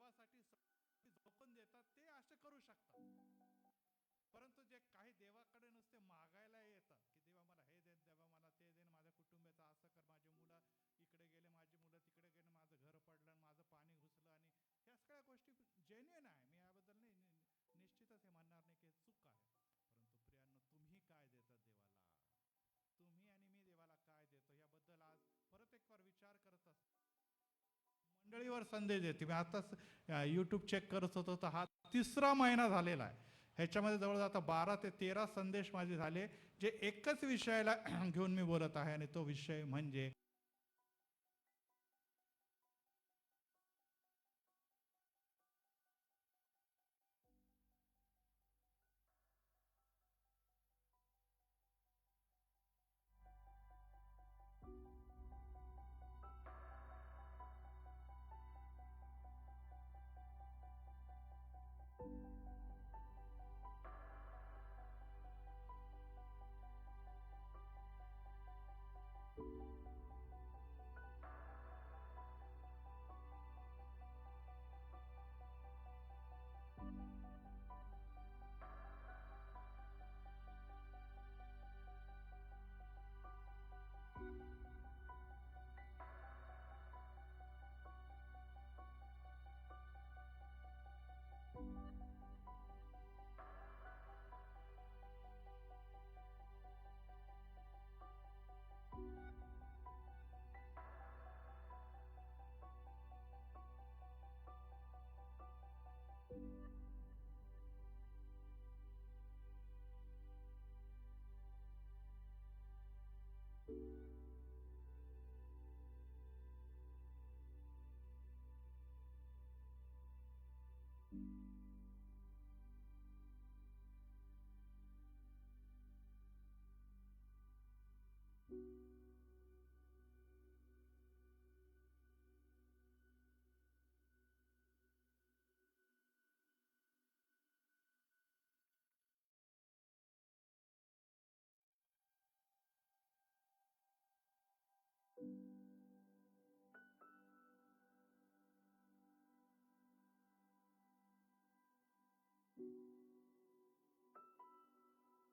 देवासाठी झोकून देतात ते असे करू शकतात, परंतु जे काही देवाकडे नुसते मागायला येतात की देवा मला हे दे, देवा मला ते दे, माझ्या कुटुंबाचं असं कर, माझी मुलं इकडे गेले, माझी मुलं तिकडे गेले, माझं घर पडलं, माझं पाणी घुसलं, आणि ह्या सगळ्या गोष्टी जेन्युइन आहे, मी याबद्दल नाही निश्चितच हे म्हणणार नाही की चूक आहे. परंतु प्रियांनो, तुम्ही काय देता देवाला, तुम्ही आणि मी देवाला काय देतो याबद्दल आज परत एक बार विचार करत असतो. मंडळीवर संदेश देते मी आताच यूट्यूब चेक करत होतो, तर हा 3रा महिना झालेला आहे. ह्याच्यामध्ये जवळ आता 12 ते 13 संदेश माझे झाले, जे एकच विषयाला घेऊन मी बोलत आहे, आणि तो विषय म्हणजे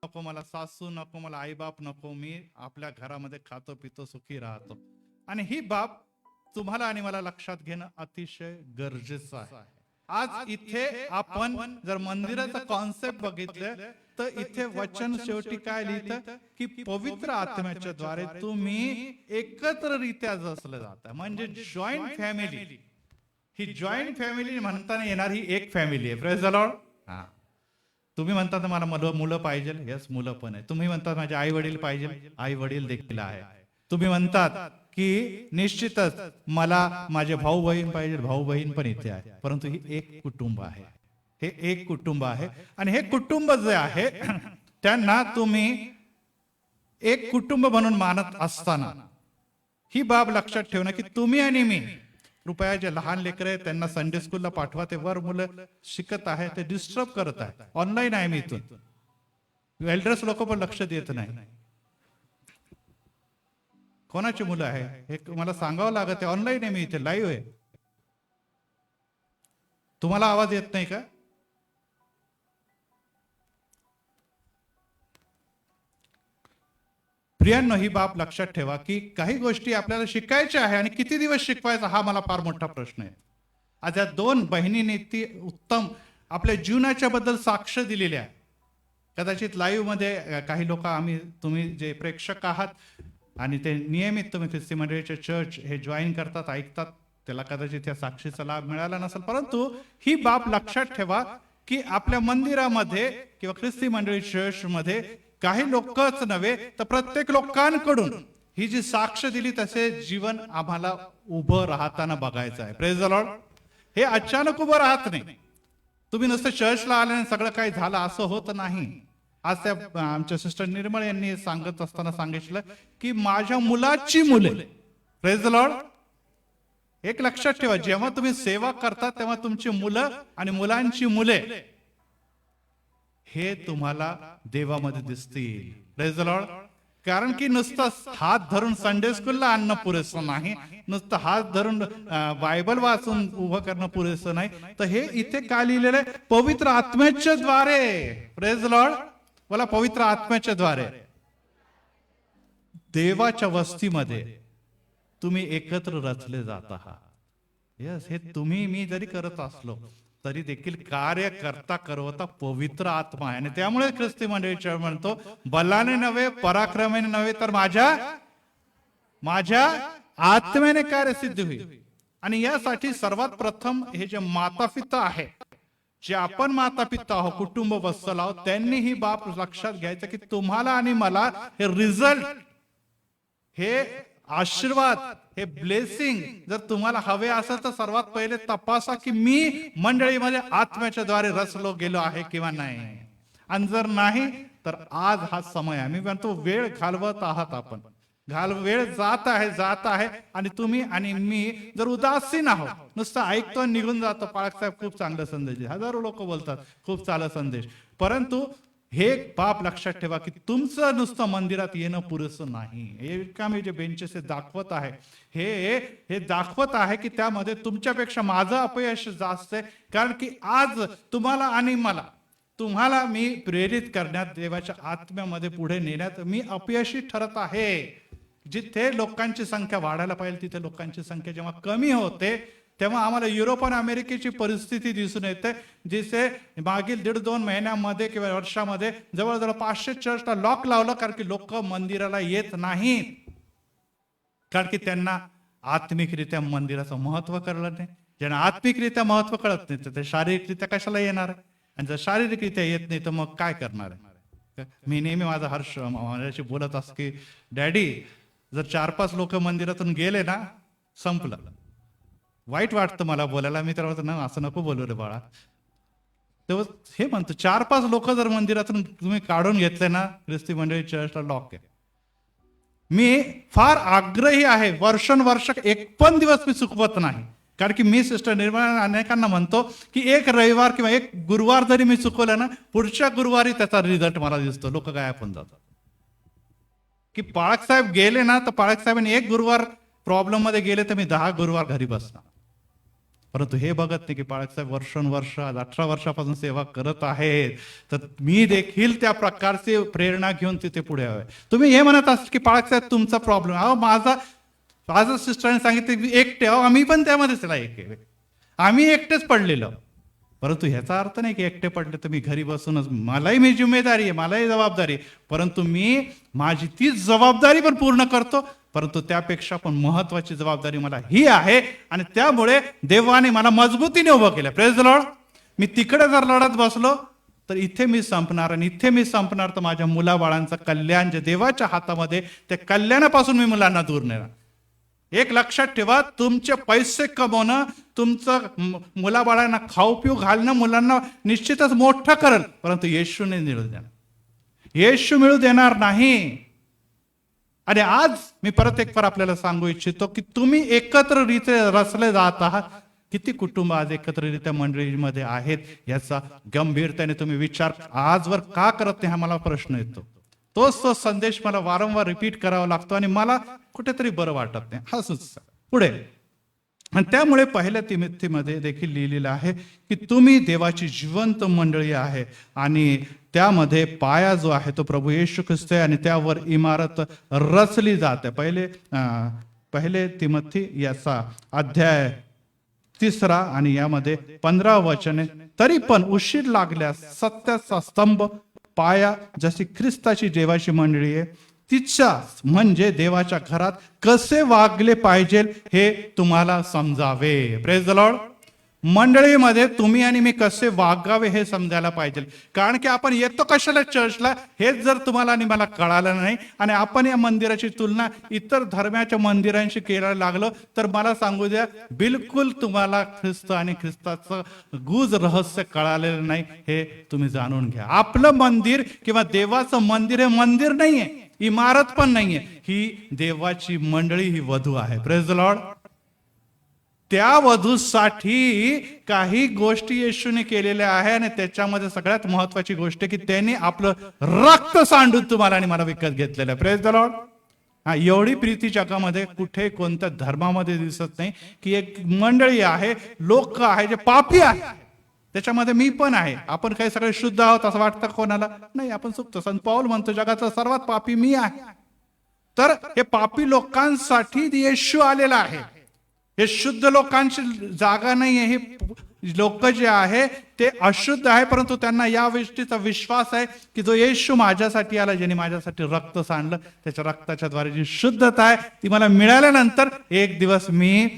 नको मला सासू, नको मला आईबाप, नको, मी आपल्या घरामध्ये खातो पितो सुखी राहतो. आणि ही बाब तुम्हाला आणि मला लक्षात घेणं अतिशय गरजेचं आहे. आज इथे आपण जर मंदिराचं कॉन्सेप्ट बघितलं तर इथे वचन शेवटी काय लिहितं की पवित्र आत्म्याच्या द्वारे तुम्ही एकत्ररित्या जसलं जाता, म्हणजे जॉईंट फॅमिली. ही जॉईंट फॅमिली म्हणताना येणार ही एक फॅमिली आहे. Praise the Lord. हा, तुम्ही म्हणतात मला मुलं पाहिजे, यस मुलं पण आहे. तुम्ही म्हणतात माझे आई वडील पाहिजे, आई वडील देखील आहे. तुम्ही म्हणतात की निश्चितच मला माझे भाऊ बहीण पाहिजे, भाऊ बहीण पण इथे आहे. परंतु ही एक कुटुंब आहे, हे एक कुटुंब आहे. आणि हे कुटुंब जे आहे त्यांना तुम्ही एक कुटुंब म्हणून मानत असताना ही बाब लक्षात ठेवणं की तुम्ही आणि मी, कृपया जे लहान लेकर आहेत त्यांना संडे स्कूलला पाठवा, ते वर मुलं शिकत आहे, ते डिस्टर्ब करत आहे. ऑनलाईन आहे मी इथून, एल्डर्स लोक पण लक्ष देत नाही. कोणाची मुलं आहे हे मला सांगावं लागत आहे. ऑनलाईन आहे मी इथे, लाईव्ह आहे. तुम्हाला आवाज येत नाही का? प्रियांनो, ही बाब लक्षात ठेवा की काही गोष्टी आपल्याला शिकायच्या आहे, आणि किती दिवस शिकवायचा हा मला फार मोठा प्रश्न आहे. आज या 2 बहिणींनी ती उत्तम आपल्या जीवनाच्या बद्दल साक्ष दिलेली आहे. कदाचित लाईव्ह मध्ये काही लोक तुम्ही जे प्रेक्षक आहात आणि ते नियमित तुम्ही ख्रिस्ती मंडळीचे चर्च हे जॉईन करतात, ऐकतात, त्याला कदाचित या साक्षीचा लाभ मिळाला नसेल. परंतु ही बाब लक्षात ठेवा की आपल्या मंदिरामध्ये किंवा ख्रिस्ती मंडळी चर्च मध्ये काही लोकच नव्हे तर प्रत्येक लोकांकडून ही जी साक्ष दिली तसे जीवन आम्हाला उभं राहताना बघायचं आहे. Praise the Lord. हे अचानक उभं राहत नाही. तुम्ही नुसतं चर्चला आल्याने सगळं काही झालं असं होत नाही. आज त्या आमच्या सिस्टर निर्मळ यांनी सांगत असताना सांगितलं की माझ्या मुलाची मुले. Praise the Lord. एक लक्षात ठेवा, जेव्हा तुम्ही सेवा करता तेव्हा तुमची मुलं आणि मुलांची मुले हे तुम्हाला देवामध्ये दिसतील. Praise the Lord. कारण की नुसतं हात धरून संडे स्कूलला आणणं पुरेसं नाही, नुसतं हात धरून बायबल वाचून उभं करणं पुरेसं नाही, तर हे इथे काय लिहिलेलं आहे? पवित्र आत्म्याच्या द्वारे. Praise Lord. बोला, पवित्र आत्म्याच्या द्वारे देवाच्या वस्तीमध्ये तुम्ही एकत्र रचले जात आहात. यस, हे तुम्ही मी जरी करत असलो तरी देखील कार्य करता करवता पवित्र आत्मा आहे. आणि त्यामुळे ख्रिस्ती मंडळीच्या म्हणतो, बलाने नव्हे पराक्रमाने नव्हे तर माझ्या आत्म्याने कार्यसिद्ध होईल. आणि यासाठी सर्वात प्रथम हे जे माता पिता आहे, जे आपण माता पिता आहोत, कुटुंब बसलो आहोत, त्यांनी ही बाब लक्षात घ्यायचं की तुम्हाला आणि मला हे रिझल्ट, हे आशीर्वाद, हे ब्लेसिंग जर तुम्हाला हवे असेल तर सर्वात पहिले तपासा की मी मंडळीमध्ये आत्म्याच्या द्वारे रचलो गेलो आहे किंवा नाही. आणि जर नाही तर आज हा समय आहे. मी म्हणतो वेळ घालवत आहात आपण, वेळ जात आहे आणि तुम्ही आणि मी जर उदासीन आहोत, नुसतं ऐकतो निघून जातो. पाळक साहेब खूप चांगला संदेश, हजारो लोक बोलतात खूप चांगला संदेश, परंतु हे बाब लक्षात ठेवा की तुमचं नुसतं मंदिरात येणं पुरेसं नाही. हे रिकामे जे बेंचेस दाखवत आहे, हे दाखवत आहे की त्यामध्ये तुमच्यापेक्षा माझं अपयश जास्त आहे. कारण की आज तुम्हाला आणि तुम्हाला मी प्रेरित करण्यात, देवाच्या आत्म्यामध्ये पुढे नेण्यात मी अपयशी ठरत आहे. जिथे लोकांची संख्या वाढायला पाहिजे तिथे लोकांची संख्या जेव्हा कमी होते, तेव्हा आम्हाला युरोप आणि अमेरिकेची परिस्थिती दिसून येते, जिथे मागील 1.5-2 महिन्यामध्ये किंवा वर्षामध्ये जवळजवळ 500 चर्चला लॉक लावलं. कारण की लोक मंदिराला येत नाहीत, कारण की त्यांना आत्मिकरित्या मंदिराचं महत्व कळलं नाही. ज्यांना आत्मिकरित्या महत्व कळत नाही तर ते शारीरिकरित्या कशाला येणार आहे? आणि जर शारीरिकरित्या येत नाही तर मग काय करणार आहे? मी नेहमी माझा हर्ष माझ्याशी बोलत असतो की डॅडी, जर 4-5 लोक मंदिरातून गेले ना, संपलं. वाईट वाटतं मला बोलायला, मी तर ना असं नको बोलू रे बाळा. तेव्हा हे म्हणतो 4-5 लोक जर मंदिरातून तुम्ही काढून घेतले ना, ख्रिस्ती मंडळी चर्चला लॉक आहे. मी फार आग्रही आहे, वर्षानुवर्ष एक पण दिवस मी चुकवत नाही. कारण की मी सिस्टर निर्मला अनेकांना म्हणतो की एक रविवार किंवा एक गुरुवार जरी मी चुकवलं ना, पुढच्या गुरुवारी त्याचा रिझल्ट मला दिसतो. लोक गायब होऊन जातात. की पाळक साहेब गेले ना, तर पाळक साहेबांनी एक गुरुवार प्रॉब्लेम मध्ये गेले तर मी 10 गुरुवार घरी बसणार. परंतु हे बघत नाही की पाळक साहेब वर्षानुवर्ष 18 वर्षापासून सेवा करत आहेत, तर मी देखील त्या प्रकारची प्रेरणा घेऊन तिथे पुढे हवे. तुम्ही हे म्हणत असाल की पाळक साहेब तुमचा प्रॉब्लेम, अहो माझा सिस्टरने सांगितलं एकटे, अहो आम्ही पण त्यामध्येच आम्ही एकटेच पडलेलो. परंतु ह्याचा अर्थ नाही की एकटे पडले तर मी घरी बसूनच, मलाही मी जिम्मेदारी आहे, मलाही जबाबदारी, परंतु मी माझी तीच जबाबदारी पण पूर्ण करतो. परंतु त्यापेक्षा पण महत्वाची जबाबदारी मला ही आहे. आणि त्यामुळे देवाने मला मजबूतीने उभं केलं. Praise the Lord. मी तिकडे जर लढत बसलो तर इथे मी संपणार, आणि इथे मी संपणार तर माझ्या मुलाबाळांचं कल्याण जे देवाच्या हातामध्ये, त्या कल्याणापासून मी मुलांना दूर नेणार. एक लक्षात ठेवा, तुमचे पैसे कमवणं, तुमचं मुलाबाळांना खाऊ पिऊ घालणं मुलांना निश्चितच मोठं करेल, परंतु येशूने मिळू देणार, येशू मिळू देणार नाही. आणि आज मी परत एक बार आपल्याला सांगू इच्छितो की तुम्ही एकत्ररित्या रचले जात आहात. किती कुटुंब आज एकत्ररित्या मंडळीमध्ये आहेत याचा गंभीरतेने तुम्ही विचार आजवर का करत नाही हा मला प्रश्न येतो. तोच तो संदेश मला वारंवार रिपीट करावा लागतो आणि मला कुठेतरी बरं वाटत नाही. हा सुच पुढे. आणि त्यामुळे पहिल्या तिमोथीमध्ये देखील लिहिलेलं आहे की तुम्ही देवाची जिवंत मंडळी आहे आणि त्यामध्ये पाया जो आहे तो प्रभू येशू ख्रिस्त आहे आणि त्यावर इमारत रचली जाते. पहिले तिमोथी याचा अध्याय 3 आणि यामध्ये 15 वचने, तरी पण उशीर लागल्यास सत्याचा स्तंभ पाया जशी ख्रिस्ताची देवाची मंडळी आहे तिच्या म्हणजे देवाच्या घरात कसे वागले पाहिजे हे तुम्हाला समजावे. Praise the Lord. मंडळीमध्ये तुम्ही आणि मी कसे वागावे हे समजायला पाहिजे. कारण की आपण येतो कशाला चर्चला हेच जर तुम्हाला आणि मला कळालं नाही आणि आपण या मंदिराची तुलना इतर धर्माच्या मंदिरांशी करायला लागलो तर मला सांगू द्या, बिलकुल तुम्हाला ख्रिस्त आणि ख्रिस्ताचं गुज रहस्य कळालेलं नाही हे तुम्ही जाणून घ्या. आपलं मंदिर किंवा देवाचं मंदिर हे मंदिर नाहीये, इमारत पण नाहीये, ही देवाची मंडळी, ही वधू आहे. Praise the Lord. त्या वधूसाठी काही गोष्टी येशूने केलेल्या आहे आणि त्याच्यामध्ये सगळ्यात महत्वाची गोष्ट की त्यांनी आपलं रक्त सांडून तुम्हाला आणि मला विकत घेतलेलं आहे. Praise the Lord. हा, एवढी प्रीती जगामध्ये कुठे कोणत्या धर्मामध्ये दिसत नाही की एक मंडळी आहे, लोक आहे जे पापी आहे, त्याच्यामध्ये मी पण आहे, आपण काही सगळे शुद्ध आहोत असं वाटतं कोणाला? नाही, आपण चुकतो. संत पौल म्हणतो जगाचा सर्वात पापी मी आहे. तर हे पापी लोकांसाठी येशू आलेला आहे. हे शुद्ध लोकांची जागा नाही आहे. हे लोक जे आहे ते अशुद्ध आहे, परंतु त्यांना या गोष्टीचा विश्वास आहे की जो येशू माझ्यासाठी आला, ज्याने माझ्यासाठी रक्त सांडलं, त्याच्या रक्ताच्या द्वारे जी शुद्धता आहे ती मला मिळाल्यानंतर एक दिवस मी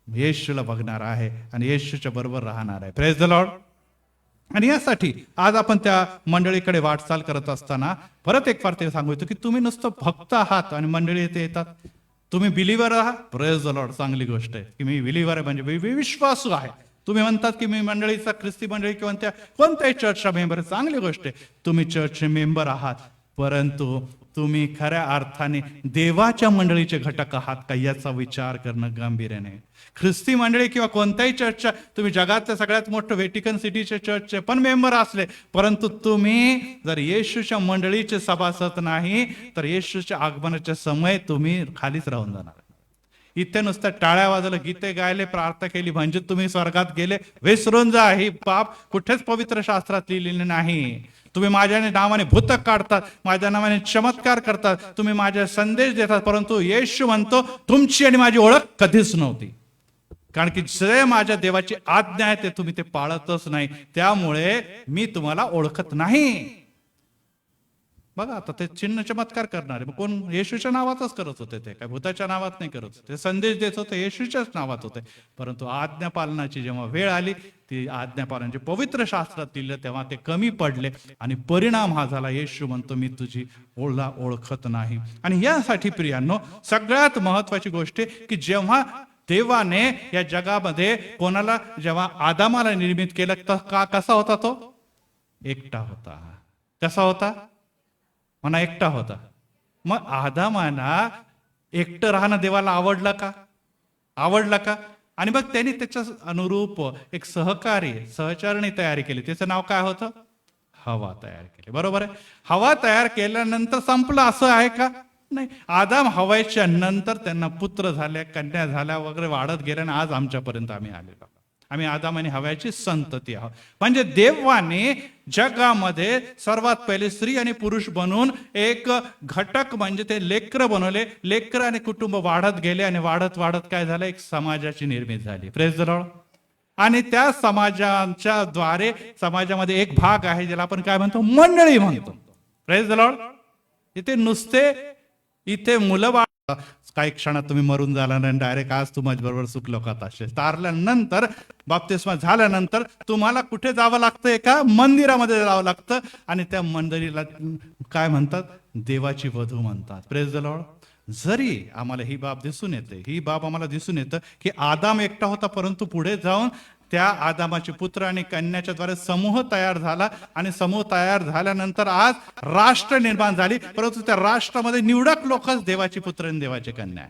येशूला बघणार आहे आणि येशूच्या बरोबर राहणार आहे. Praise the Lord. आणि यासाठी आज आपण त्या मंडळीकडे वाटचाल करत असताना परत एक फार ते सांगू इच्छितो की तुम्ही नुसतं भक्त आहात आणि मंडळी येथे येतात. तुम्ही बिलीवर आहात. Praise the Lord. चांगली गोष्ट आहे की मी बिलीवर आहे, म्हणजे मी विश्वासू आहे. तुम्ही म्हणतात की मी मंडळीचा, ख्रिस्ती मंडळी किंवा कोणत्याही चर्चचा मेंबर, चांगली गोष्ट आहे. तुम्ही चर्चचे मेंबर आहात, परंतु तुम्ही खऱ्या अर्थाने देवाच्या मंडळीचे घटक आहात का याचा विचार करणं गांभीर्याने. ख्रिस्ती मंडळी किंवा कोणत्याही चर्चच्या, तुम्ही जगातल्या सगळ्यात मोठं व्हेटिकन सिटीचे चर्चचे पण मेंबर असले, परंतु तुम्ही जर येशूच्या मंडळीचे सभासद नाही तर येशूच्या आगमनाच्या समय तुम्ही खालीच राहून जाणार. इथे नुसतं टाळ्या वाजवलं, गीते गायले, प्रार्थना केली म्हणजे तुम्ही स्वर्गात गेले, विसरून जा. ही पाप कुठेच पवित्र शास्त्रात लिहिलेले नाही. तुम्ही माझ्या नावाने भूत काढतात, माझ्या नावाने चमत्कार करतात, तुम्ही माझे संदेश देतात, परंतु येशू म्हणतो तुमची आणि माझी ओळख कधीच नव्हती. कारण की जे माझ्या देवाची आज्ञा आहे ते तुम्ही ते पाळतच नाही, त्यामुळे मी तुम्हाला ओळखत नाही. बघा आता ते चिन्ह चमत्कार करणारे मग कोण? येशूच्या नावातच करत होते. ते काय भूताच्या नावात नाही करत होते. संदेश देत होते येशूच्याच नावात होते. परंतु आज्ञा पालनाची जेव्हा वेळ आली, ती आज्ञा पालनाची पवित्र शास्त्रात लिहिलं तेव्हा ते कमी पडले आणि परिणाम हा झाला. येशू म्हणतो मी तुझी ओळखत नाही. आणि यासाठी प्रियांनो सगळ्यात महत्वाची गोष्ट की जेव्हा देवाने या जगामध्ये कोणाला, जेव्हा आदामाला निर्मित केलं तर कसा होता तो? एकटा होता. कसा होता? म्हणा एकटा होता. मग आदामाला एकटं राहणं देवाला आवडलं का? आवडलं का? आणि मग त्यांनी त्याच्या अनुरूप एक सहचारणी तयारी केली. त्याचं नाव काय होतं? हवा तयार केली. बरोबर आहे. हवा तयार केल्यानंतर संपलं असं आहे का? नाही. आदाम हवायच्या नंतर त्यांना पुत्र झाले, कन्या झाल्या वगैरे, वाढत गेल्या आणि आज आमच्यापर्यंत आम्ही आलेलो. आम्ही आदाम आणि हव्याची संतती आहोत. म्हणजे देवाने जगामध्ये सर्वात पहिले स्त्री आणि पुरुष बनवून एक घटक म्हणजे ते लेकर बनवले. लेकर आणि कुटुंब वाढत गेले आणि वाढत वाढत काय झालं? एक समाजाची निर्मिती झाली. Praise the Lord. आणि त्या समाजाच्या द्वारे समाजामध्ये एक भाग आहे ज्याला आपण काय म्हणतो? मंडळी म्हणतो. Praise the Lord. इथे मुलं बाळ काही क्षणात तुम्ही मरून झाला आणि डायरेक्ट आज तू माझ्याबरोबर सुख लोकात असेल. तारल्यानंतर, बाप्तिस्मा झाल्यानंतर तुम्हाला कुठे जावं लागतं? एका मंदिरामध्ये जावं लागतं आणि त्या मंदिराला काय म्हणतात? देवाची वधू म्हणतात. Praise the Lord. जरी आम्हाला ही बाब दिसून येतं की आदाम एकटा होता, परंतु पुढे जाऊन त्या आदामाचे पुत्र आणि कन्याच्या द्वारे समूह तयार झाला आणि समूह तयार झाल्यानंतर आज राष्ट्र निर्माण झाली. परंतु त्या राष्ट्रामध्ये निवडक लोकच देवाची पुत्र आणि देवाचे कन्या.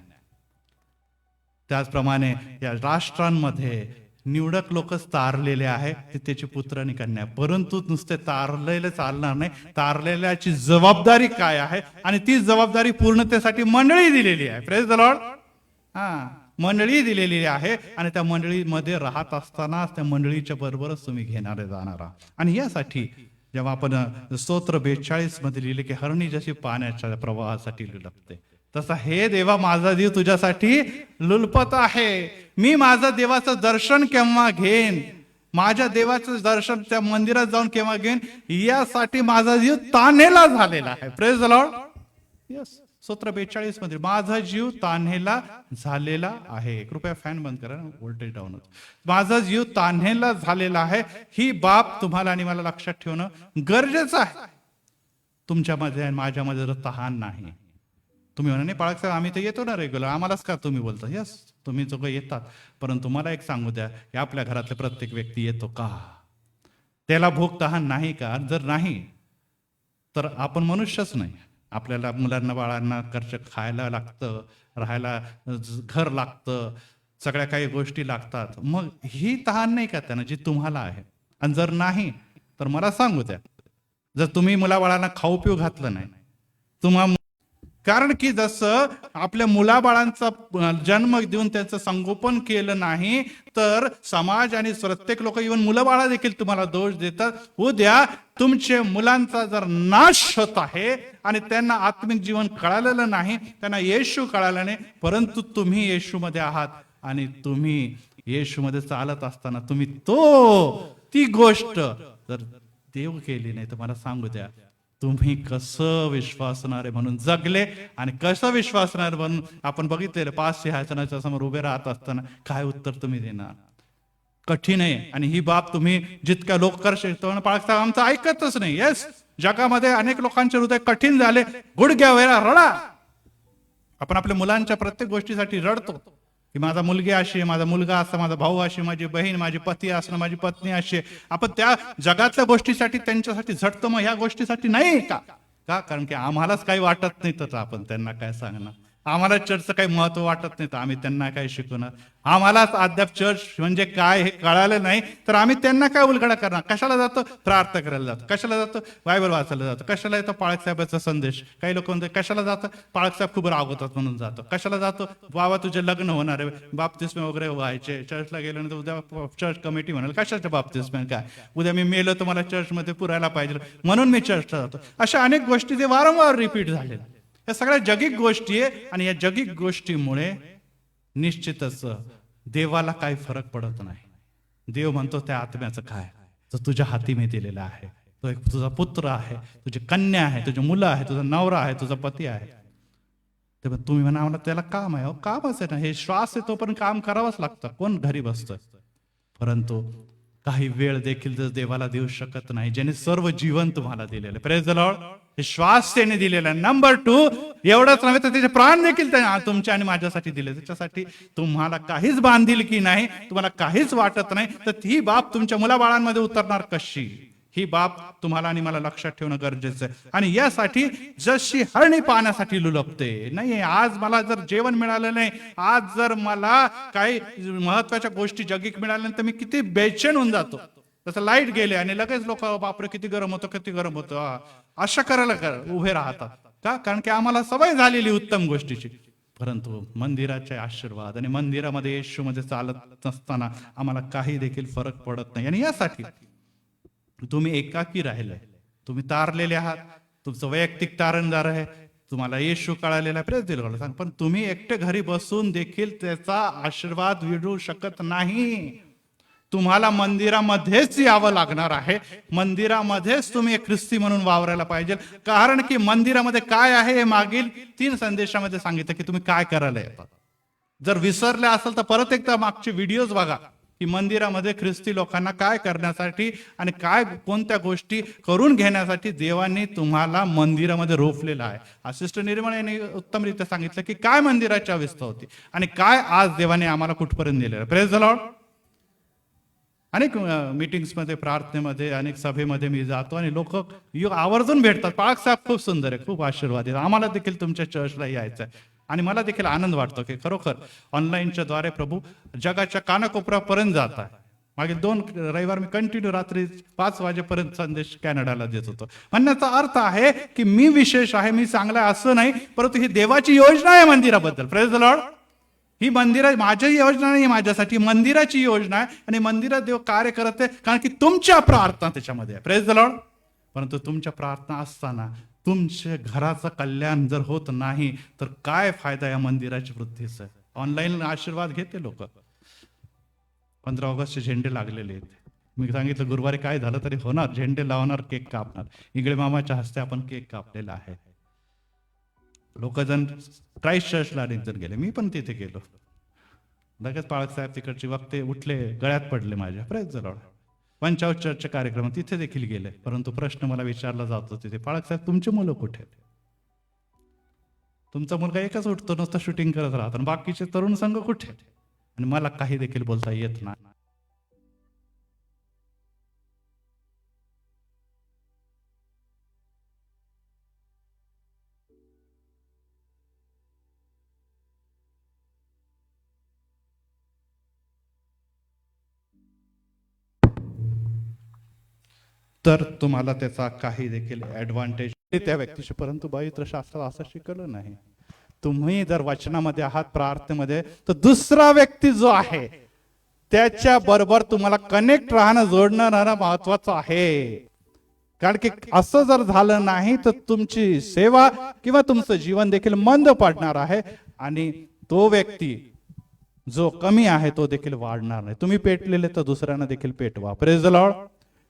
त्याचप्रमाणे या राष्ट्रांमध्ये निवडक लोकच तारलेले आहे, ते त्याचे पुत्र आणि कन्या. परंतु नुसते तारलेले चालणार नाही. तारलेल्याची जबाबदारी काय आहे आणि ती जबाबदारी पूर्णतेसाठी मंडळी दिलेली आहे. Praise the Lord. मंडळी दिलेली आहे आणि त्या मंडळीमध्ये राहत असताना त्या मंडळीच्या बरोबरच तुम्ही घेणारे जाणार आहात. आणि यासाठी जेव्हा आपण स्तोत्र 42 मध्ये लिहिले की हरणी जशी पाण्याच्या प्रवाहासाठी लुलपते, तसा हे देवा माझा जीव तुझ्यासाठी लुलपत आहे. मी माझं देवाचं दर्शन केव्हा घेईन, माझ्या देवाचं दर्शन त्या मंदिरात जाऊन केव्हा घेईन, यासाठी माझा जीव तान्हेला झालेला आहे. Praise the Lord. यस. स्तोत्र 42 मध्ये माझा जीव तान्हेला झालेला आहे. कृपया फॅन बंद करा, व्होल्टेज डाऊन होतं. माझा जीव तान्हेला झालेला आहे. ही बाब तुम्हाला आणि मला लक्षात ठेवणं गरजेचं आहे. तुमच्यामध्ये आणि माझ्यामध्ये जर तहान नाही. तुम्ही म्हणा नाही पाळक साहेब आम्ही तर येतो ना रेग्युलर, आम्हालाच का तुम्ही बोलता? यस, तुम्ही जो येतात, परंतु मला एक सांगू द्या, की आपल्या घरातले प्रत्येक व्यक्ती येतो का? त्याला भूक तहान नाही का? जर नाही तर आपण मनुष्यच नाही. आपल्याला मुलांना बाळांना खर्च खायला लागतं, राहायला घर लागतं, सगळ्या काही गोष्टी लागतात. मग ही तहान नाही का त्यांना जी तुम्हाला आहे? आणि जर नाही तर मला सांगू द्या. जर तुम्ही मुलाबाळांना खाऊ पिऊ घातलं नाही, तुम्हा कारण की जसं आपल्या मुलाबाळांचा जन्म देऊन त्यांचं संगोपन केलं नाही, तर समाज आणि प्रत्येक लोक इव्हन मुलं बाळा देखील तुम्हाला दोष देतात. उद्या तुमचे मुलांचा जर नाश होत आहे आणि त्यांना आत्मिक जीवन कळालेलं नाही, त्यांना येशू कळालं नाही, परंतु तुम्ही येशूमध्ये आहात आणि तुम्ही येशूमध्ये चालत असताना तुम्ही ती गोष्ट जर देव केली नाही तर मला सांगू द्या, तुम्ही कसं विश्वासणारे म्हणून जगले आणि कसं विश्वासणारे म्हणून आपण बघितलेलं 5 सिंहासनाच्या समोर उभे राहत असताना काय उत्तर तुम्ही देणार? कठीण आहे. आणि ही बाब तुम्ही जितक्या लोक शिकतो पाळता आमचं ऐकतच नाही. येस, जगामध्ये अनेक लोकांचे हृदय कठीण झाले, गुडघ्या वेळा रडा. आपण आपल्या मुलांच्या प्रत्येक गोष्टीसाठी रडतो की माझा मुलगी अशी, माझा मुलगा असा, माझा भाऊ अशी, माझी बहीण, माझी पती असणं, माझी पत्नी अशी. आपण त्या जगातल्या गोष्टीसाठी त्यांच्यासाठी झटतो, मग ह्या गोष्टीसाठी नाही का? कारण की आम्हालाच काही वाटत नाही तर आपण त्यांना काय सांगणार? आम्हाला चर्चचं काही महत्व वाटत नाही तर आम्ही त्यांना काय शिकवणार? आम्हालाच अद्याप चर्च म्हणजे काय हे कळालं नाही तर आम्ही त्यांना काय उलगडा करणार? कशाला जातो? प्रार्थना करायला जातो. कशाला जातो? बायबल वाचायला जातो. कशाला येतो? पाळक साहेबाचा संदेश. काही लोक म्हणतात कशाला जातं? पाळक साहेब खूप रागवतात म्हणून जातो. कशाला जातो? बाबा तुझे लग्न होणार आहे, बाप्तिस्मे वगैरे व्हायचे, चर्चला गेल्यानंतर उद्या चर्च कमिटी म्हणाल कशाच्या बाप्तिस्मे काय, उद्या मी मेलो तर मला चर्चमध्ये पुरायला पाहिजे म्हणून मी चर्चला जातो. अशा अनेक गोष्टी ते वारंवार रिपीट झालेल्या. या सगळ्या जगिक गोष्टी आहे आणि या जगिक गोष्टीमुळे निश्चितच देवाला काही फरक पडत नाही. देव म्हणतो त्या आत्म्याचं काय, तो तुझ्या हाती मी दिलेला आहे. तो एक तुझा पुत्र आहे, तुझी कन्या आहे, तुझी मुलं आहे, तुझा नवरा आहे, तुझा पती आहे. ते तुम्ही म्हणा आम्हाला त्याला काम आहे. कामच आहे ना, हे श्वास आहे तो पण काम करावंच लागतं. कोण घरी बसतोय? परंतु काही वेळ देखील जर देवाला देऊ शकत नाही ज्याने सर्व जीवन तुम्हाला दिलेलं. Praise the Lord. हे श्वास त्याने दिलेला. नंबर 2, एवढंच नव्हे तर त्याचे प्राण देखील त्याने तुमच्या आणि माझ्यासाठी दिले. त्याच्यासाठी तुम्हाला काहीच बांधिलकी नाही, तुम्हाला काहीच वाटत नाही, तर ती बाब तुमच्या मुलाबाळांमध्ये उतरणार कशी? ही बाब तुम्हाला आणि मला लक्षात ठेवणं गरजेचं आहे. आणि यासाठी जशी हरणी पाण्यासाठी लुलपते, नाही आज मला जर जेवण मिळालं नाही, आज जर मला काही महत्वाच्या गोष्टी जगिक मिळाल्या नाही, तर मी किती बेचैन होऊन जातो. तसं लाईट गेले आणि लगेच लोक बापरे किती गरम होतं, किती गरम होतं, अशा करायला उभे राहतात का? कारण की आम्हाला सवय झालेली उत्तम गोष्टीची. परंतु मंदिराचे आशीर्वाद आणि मंदिरामध्ये येशूमध्ये चालत नसताना आम्हाला काही देखील फरक पडत नाही. आणि यासाठी तुम्ही एकाकी राहिलाय, तुम्ही तारलेले आहात, तुमचं वैयक्तिक तारणदार आहे, तुम्हाला येशू कळालेला प्रेस दिलं सांग, पण तुम्ही एकटे घरी बसून देखील त्याचा आशीर्वाद मिळवू शकत नाही. तुम्हाला मंदिरामध्येच यावं लागणार आहे. मंदिरामध्येच तुम्ही एक ख्रिस्ती म्हणून वावरायला पाहिजे. कारण की मंदिरामध्ये काय आहे हे मागील 3 संदेशामध्ये सांगितलं की तुम्ही काय करायला येतात. जर विसरले असेल तर परत एकदा मागचे व्हिडिओज बघा की मंदिरामध्ये ख्रिस्ती लोकांना काय करण्यासाठी आणि काय कोणत्या गोष्टी करून घेण्यासाठी देवाने तुम्हाला मंदिरामध्ये रोपलेलं आहे. सिस्टर निर्मळ यांनी उत्तमरित्या सांगितलं की काय मंदिराची अवस्था होती आणि काय आज देवाने आम्हाला कुठपर्यंत दिलेलं. Praise the Lord. अनेक मीटिंग्स मध्ये, प्रार्थनेमध्ये, अनेक सभेमध्ये मी जातो आणि लोक आवर्जून भेटतात. पाळक साहेब खूप सुंदर आहे, खूप आशीर्वाद आहे, आम्हाला देखील तुमच्या चर्चला यायचं आहे. आणि मला देखील आनंद वाटतो की खरोखर ऑनलाईनच्या द्वारे प्रभू जगाच्या कानाकोपऱ्यापर्यंत जात आहे. मागील 2 रविवार मी कंटिन्यू रात्री 5 वाजेपर्यंत संदेश कॅनडाला देत होतो. म्हणण्याचा अर्थ आहे की मी विशेष आहे, मी चांगला आहे असं नाही, परंतु ही देवाची योजना आहे मंदिराबद्दल. Praise the Lord. ही मंदिरा माझी योजना नाही, माझ्यासाठी मंदिराची योजना आहे आणि मंदिरात देव कार्य करत आहे कारण की तुमच्या प्रार्थना त्याच्यामध्ये आहे. Praise the Lord. परंतु तुमच्या प्रार्थना असताना तुमच्या घराचं कल्याण जर होत नाही तर काय फायदा या मंदिराची वृद्धीचा? ऑनलाईन आशीर्वाद घेते लोक. 15 ऑगस्टचे झेंडे लागलेले आहेत. मी सांगितलं गुरुवारी काय झालं तरी होणार, झेंडे लावणार, केक कापणार. इंगळे मामाच्या हस्ते आपण केक कापलेला आहे. लोक जण क्राइस्ट चर्चला अनेक जण गेले, मी पण तिथे गेलो. लगेच पाळक साहेब तिकडची वक्ते उठले, गळ्यात पडले माझ्या. Praise the Lord. पंचावत चर्चच्या कार्यक्रम तिथे देखील गेले. परंतु प्रश्न मला विचारला जातो तिथे, पाळक साहेब तुमची मुलं कुठे? तुमचा मुलगा एकच उठतो, नुसतं शूटिंग करत राहतो, आणि बाकीचे तरुण संघ कुठे? आणि मला काही देखील बोलता येत नाही. तर तुम्हाला त्याचा काही देखील ऍडव्हान्टेज त्या व्यक्तीशी, परंतु पवित्र शास्त्रात असं शिकवलं नाही. तुम्ही जर वचनामध्ये आहात, प्रार्थनेमध्ये, तर दुसरा व्यक्ती जो आहे त्याच्या बरोबर तुम्हाला कनेक्ट राहणं, जोडणं राहणं महत्वाचं आहे. कारण की असं जर झालं नाही तर तुमची सेवा किंवा तुमचं जीवन देखील मंद पडणार आहे आणि तो व्यक्ती जो कमी आहे तो देखील वाढणार नाही. तुम्ही पेटलेले तर दुसऱ्यांना देखील पेटवा. Praise the Lord.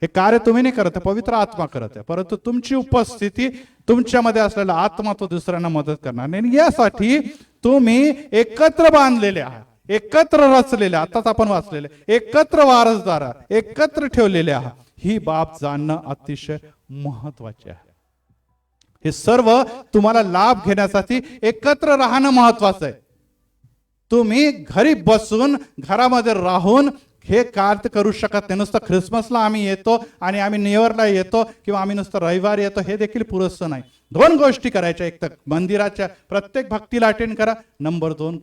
हे कार्य तुम्ही नाही करत, पवित्र आत्मा करत आहे, परंतु तुमची उपस्थिती, तुमच्यामध्ये असलेला आत्मा तो दुसऱ्यांना मदत करणार नाही. यासाठी तुम्ही एकत्र बांधलेले आहात, एकत्र रचलेले, आताच आपण वाचलेले, एकत्र वारसदार, एकत्र ठेवलेले आहात. ही बाब जाणणं अतिशय महत्वाचे आहे. हे सर्व तुम्हाला लाभ घेण्यासाठी एकत्र राहणं महत्वाचं आहे. तुम्ही घरी बसून, घरामध्ये राहून हे कार्य करू शकत नाही. नुसतं ख्रिसमसला आम्ही येतो आणि आम्ही न्यू इयरला येतो किंवा आम्ही नुसतं रविवार येतो, हे देखील पुरेसं नाही. दोन गोष्टी करायच्या. एक तर मंदिराच्या प्रत्येक भक्तीला अटेंड करा. नंबर 2,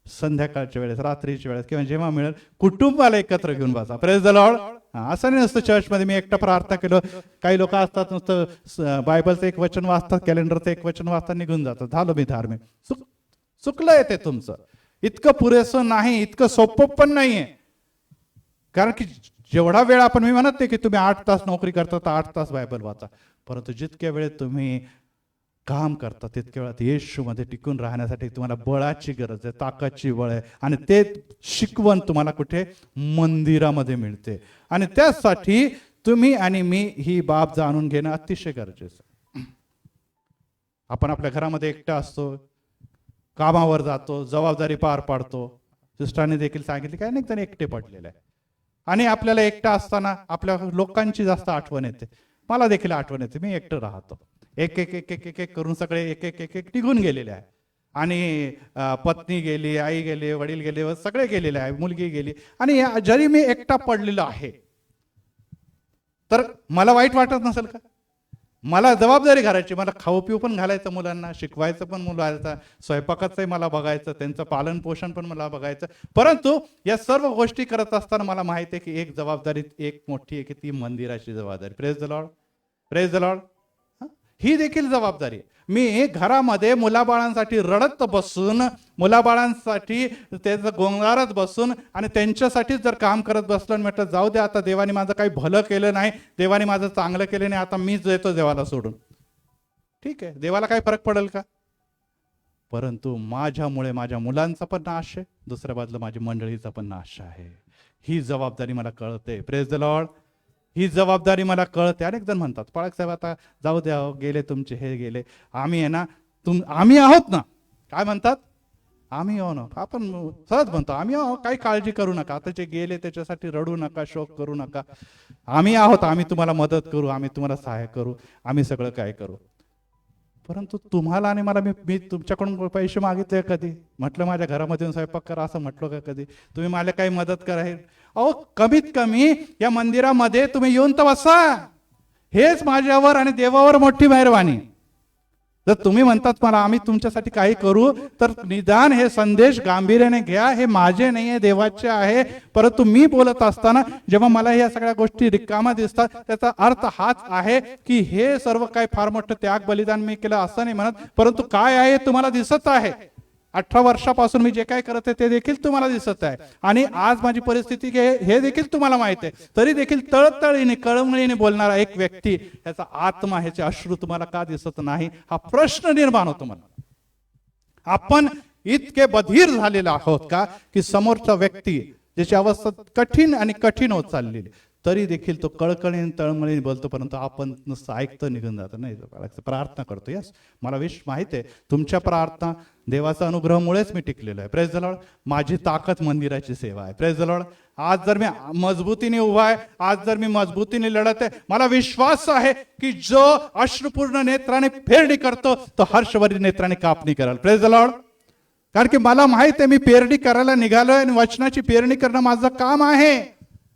संध्याकाळच्या वेळेस, रात्रीच्या वेळेस किंवा जेव्हा मिळेल कुटुंबाला एकत्र घेऊन बसा. Praise the Lord. असं नाही नसतं चर्चमध्ये मी एकटा प्रार्थना केलं. काही लोक असतात नुसतं बायबलचं एक वचन वाचतात, कॅलेंडरचं एक वचन वाचतात, निघून जातात, झालं मी धार्मिक. चुकलं आहे ते तुमचं. इतकं पुरेसं नाही, इतकं सोपं पण नाहीये. कारण की जेवढा वेळ आपण, मी म्हणत नाही की तुम्ही 8 तास नोकरी करता तर 8 तास बायबल वाचा, परंतु जितक्या वेळेत तुम्ही काम करता तितक्या वेळात येशूमध्ये टिकून राहण्यासाठी तुम्हाला बळाची गरज आहे, ताकदची बळ आहे. आणि ते शिकवण तुम्हाला कुठे? मंदिरामध्ये मिळते. आणि त्यासाठी तुम्ही आणि मी ही बाब जाणून घेणं अतिशय गरजेचं. आपण आपल्या घरामध्ये एकटा असतो, कामावर जातो, जबाबदारी पार पाडतो. सिस्टरने देखील सांगितले काय नाही तर एकटे पडलेले आहे. आणि आपल्याला एकटा असताना आपल्या लोकांची जास्त आठवण येते. मला देखील आठवण येते, मी एकटं राहतो. एक एक एक एक एक एक करून सगळे एक एक एक एक निघून गेलेले आहे. आणि पत्नी गेली, आई गेली, वडील गेले, सगळे गेलेले आहे, मुलगी गेली. आणि जरी मी एकटा पडलेलो आहे तर मला वाईट वाटत नसेल का? मला जबाबदारी घालायची, मला खाऊ पिऊ पण घालायचं, मुलांना शिकवायचं पण, मुलांचा स्वयंपाकाचंही मला बघायचं, त्यांचं पालन पोषण पण मला बघायचं. परंतु या सर्व गोष्टी करत असताना मला माहिती आहे की एक जबाबदारी एक मोठी आहे की ती मंदिराची जबाबदारी. Praise the Lord. Praise the Lord. ही देखील जबाबदारी आहे. मी घरामध्ये मुलाबाळांसाठी रडत बसून, मुलाबाळांसाठी त्याचं गोंगारत बसून आणि त्यांच्यासाठीच जर काम करत बसलो आणि म्हटलं जाऊ दे आता, देवाने माझं काही भलं केलं नाही, देवाने माझं चांगलं केलं नाही, आता मीच देतो देवाला सोडून, ठीक आहे, देवाला काही फरक पडेल का? परंतु माझ्यामुळे माझ्या मुलांचा पण नाश आहे, दुसऱ्या बाजूला माझी मंडळीचा पण नाश आहे. ही जबाबदारी मला कळते. Praise the Lord. ही जबाबदारी मला कळते. अनेक जण म्हणतात पाळक साहेब आता जाऊ द्या, गेले तुमचे, हे गेले, आम्ही आहे ना, आम्ही आहोत ना. काय म्हणतात? आम्ही आहो ना. आपण सहज म्हणतो आम्ही आहो, काही काळजी करू नका, आता जे गेले त्याच्यासाठी रडू नका, शोक करू नका, आम्ही आहोत, आम्ही तुम्हाला मदत करू, आम्ही तुम्हाला सहाय्य करू, आम्ही सगळं काय करू. परंतु तुम्हाला आणि मला मी तुमच्याकडून पैसे मागितले कधी? म्हटलं माझ्या घरामध्ये स्वयंपाक करा असं म्हटलं का कधी? तुम्ही मला काही मदत करा? अहो, कमीत कमी या मंदिरामध्ये तुम्ही येऊन तर बसा. हेच माझ्यावर आणि देवावर मोठी मेहरबानी. जर तुम्ही म्हणतात मला आम्ही तुमच्यासाठी काही करू, तर निदान हे संदेश गांभीर्याने घ्या. हे माझे नाही आहे, देवाचे आहे. परंतु मी बोलत असताना जेव्हा मला या सगळ्या गोष्टी रिकामा दिसतात, त्याचा अर्थ हाच आहे की हे सर्व काय फार मोठं त्याग बलिदान मी केलं असं नाही म्हणत, परंतु काय आहे तुम्हाला दिसत आहे. 18 वर्षापासून मी जे काय करत आहे ते देखील तुम्हाला दिसत आहे. आणि आज माझी परिस्थिती हे देखील तुम्हाला माहित आहे. तरी देखील तळतळीने, कळमळीने बोलणारा एक व्यक्ती, ह्याचा आत्मा, ह्याचे अश्रू तुम्हाला का दिसत नाही? हा प्रश्न निर्माण होतो मला. आपण इतके बधीर झालेले आहोत का की समोरचा व्यक्ती ज्याची अवस्था कठीण आणि कठीण होत चाललेली, तरी देखील तो कळकळीने तळमळीने बोलतो, परंतु आपण नुसतं ऐकतो, निघून जातो. नाही, प्रार्थना करतो. यस, मला माहिती आहे तुमच्या प्रार्थना देवाचा अनुग्रहामुळेच मी टिकलेलो आहे. Praise the Lord. माझी ताकद मंदिराची सेवा आहे. Praise the Lord. आज जर मी मजबूतीने उभा आहे, आज जर मी मजबूतीने लढत आहे, मला विश्वास आहे की जो अश्रुपूर्ण नेत्राने पेरणी करतो तो हर्षवर्धी नेत्राने कापणी कराल. Praise the Lord. कारण की मला माहित आहे मी पेरणी करायला निघालोय आणि वचनाची पेरणी करणं माझं काम आहे.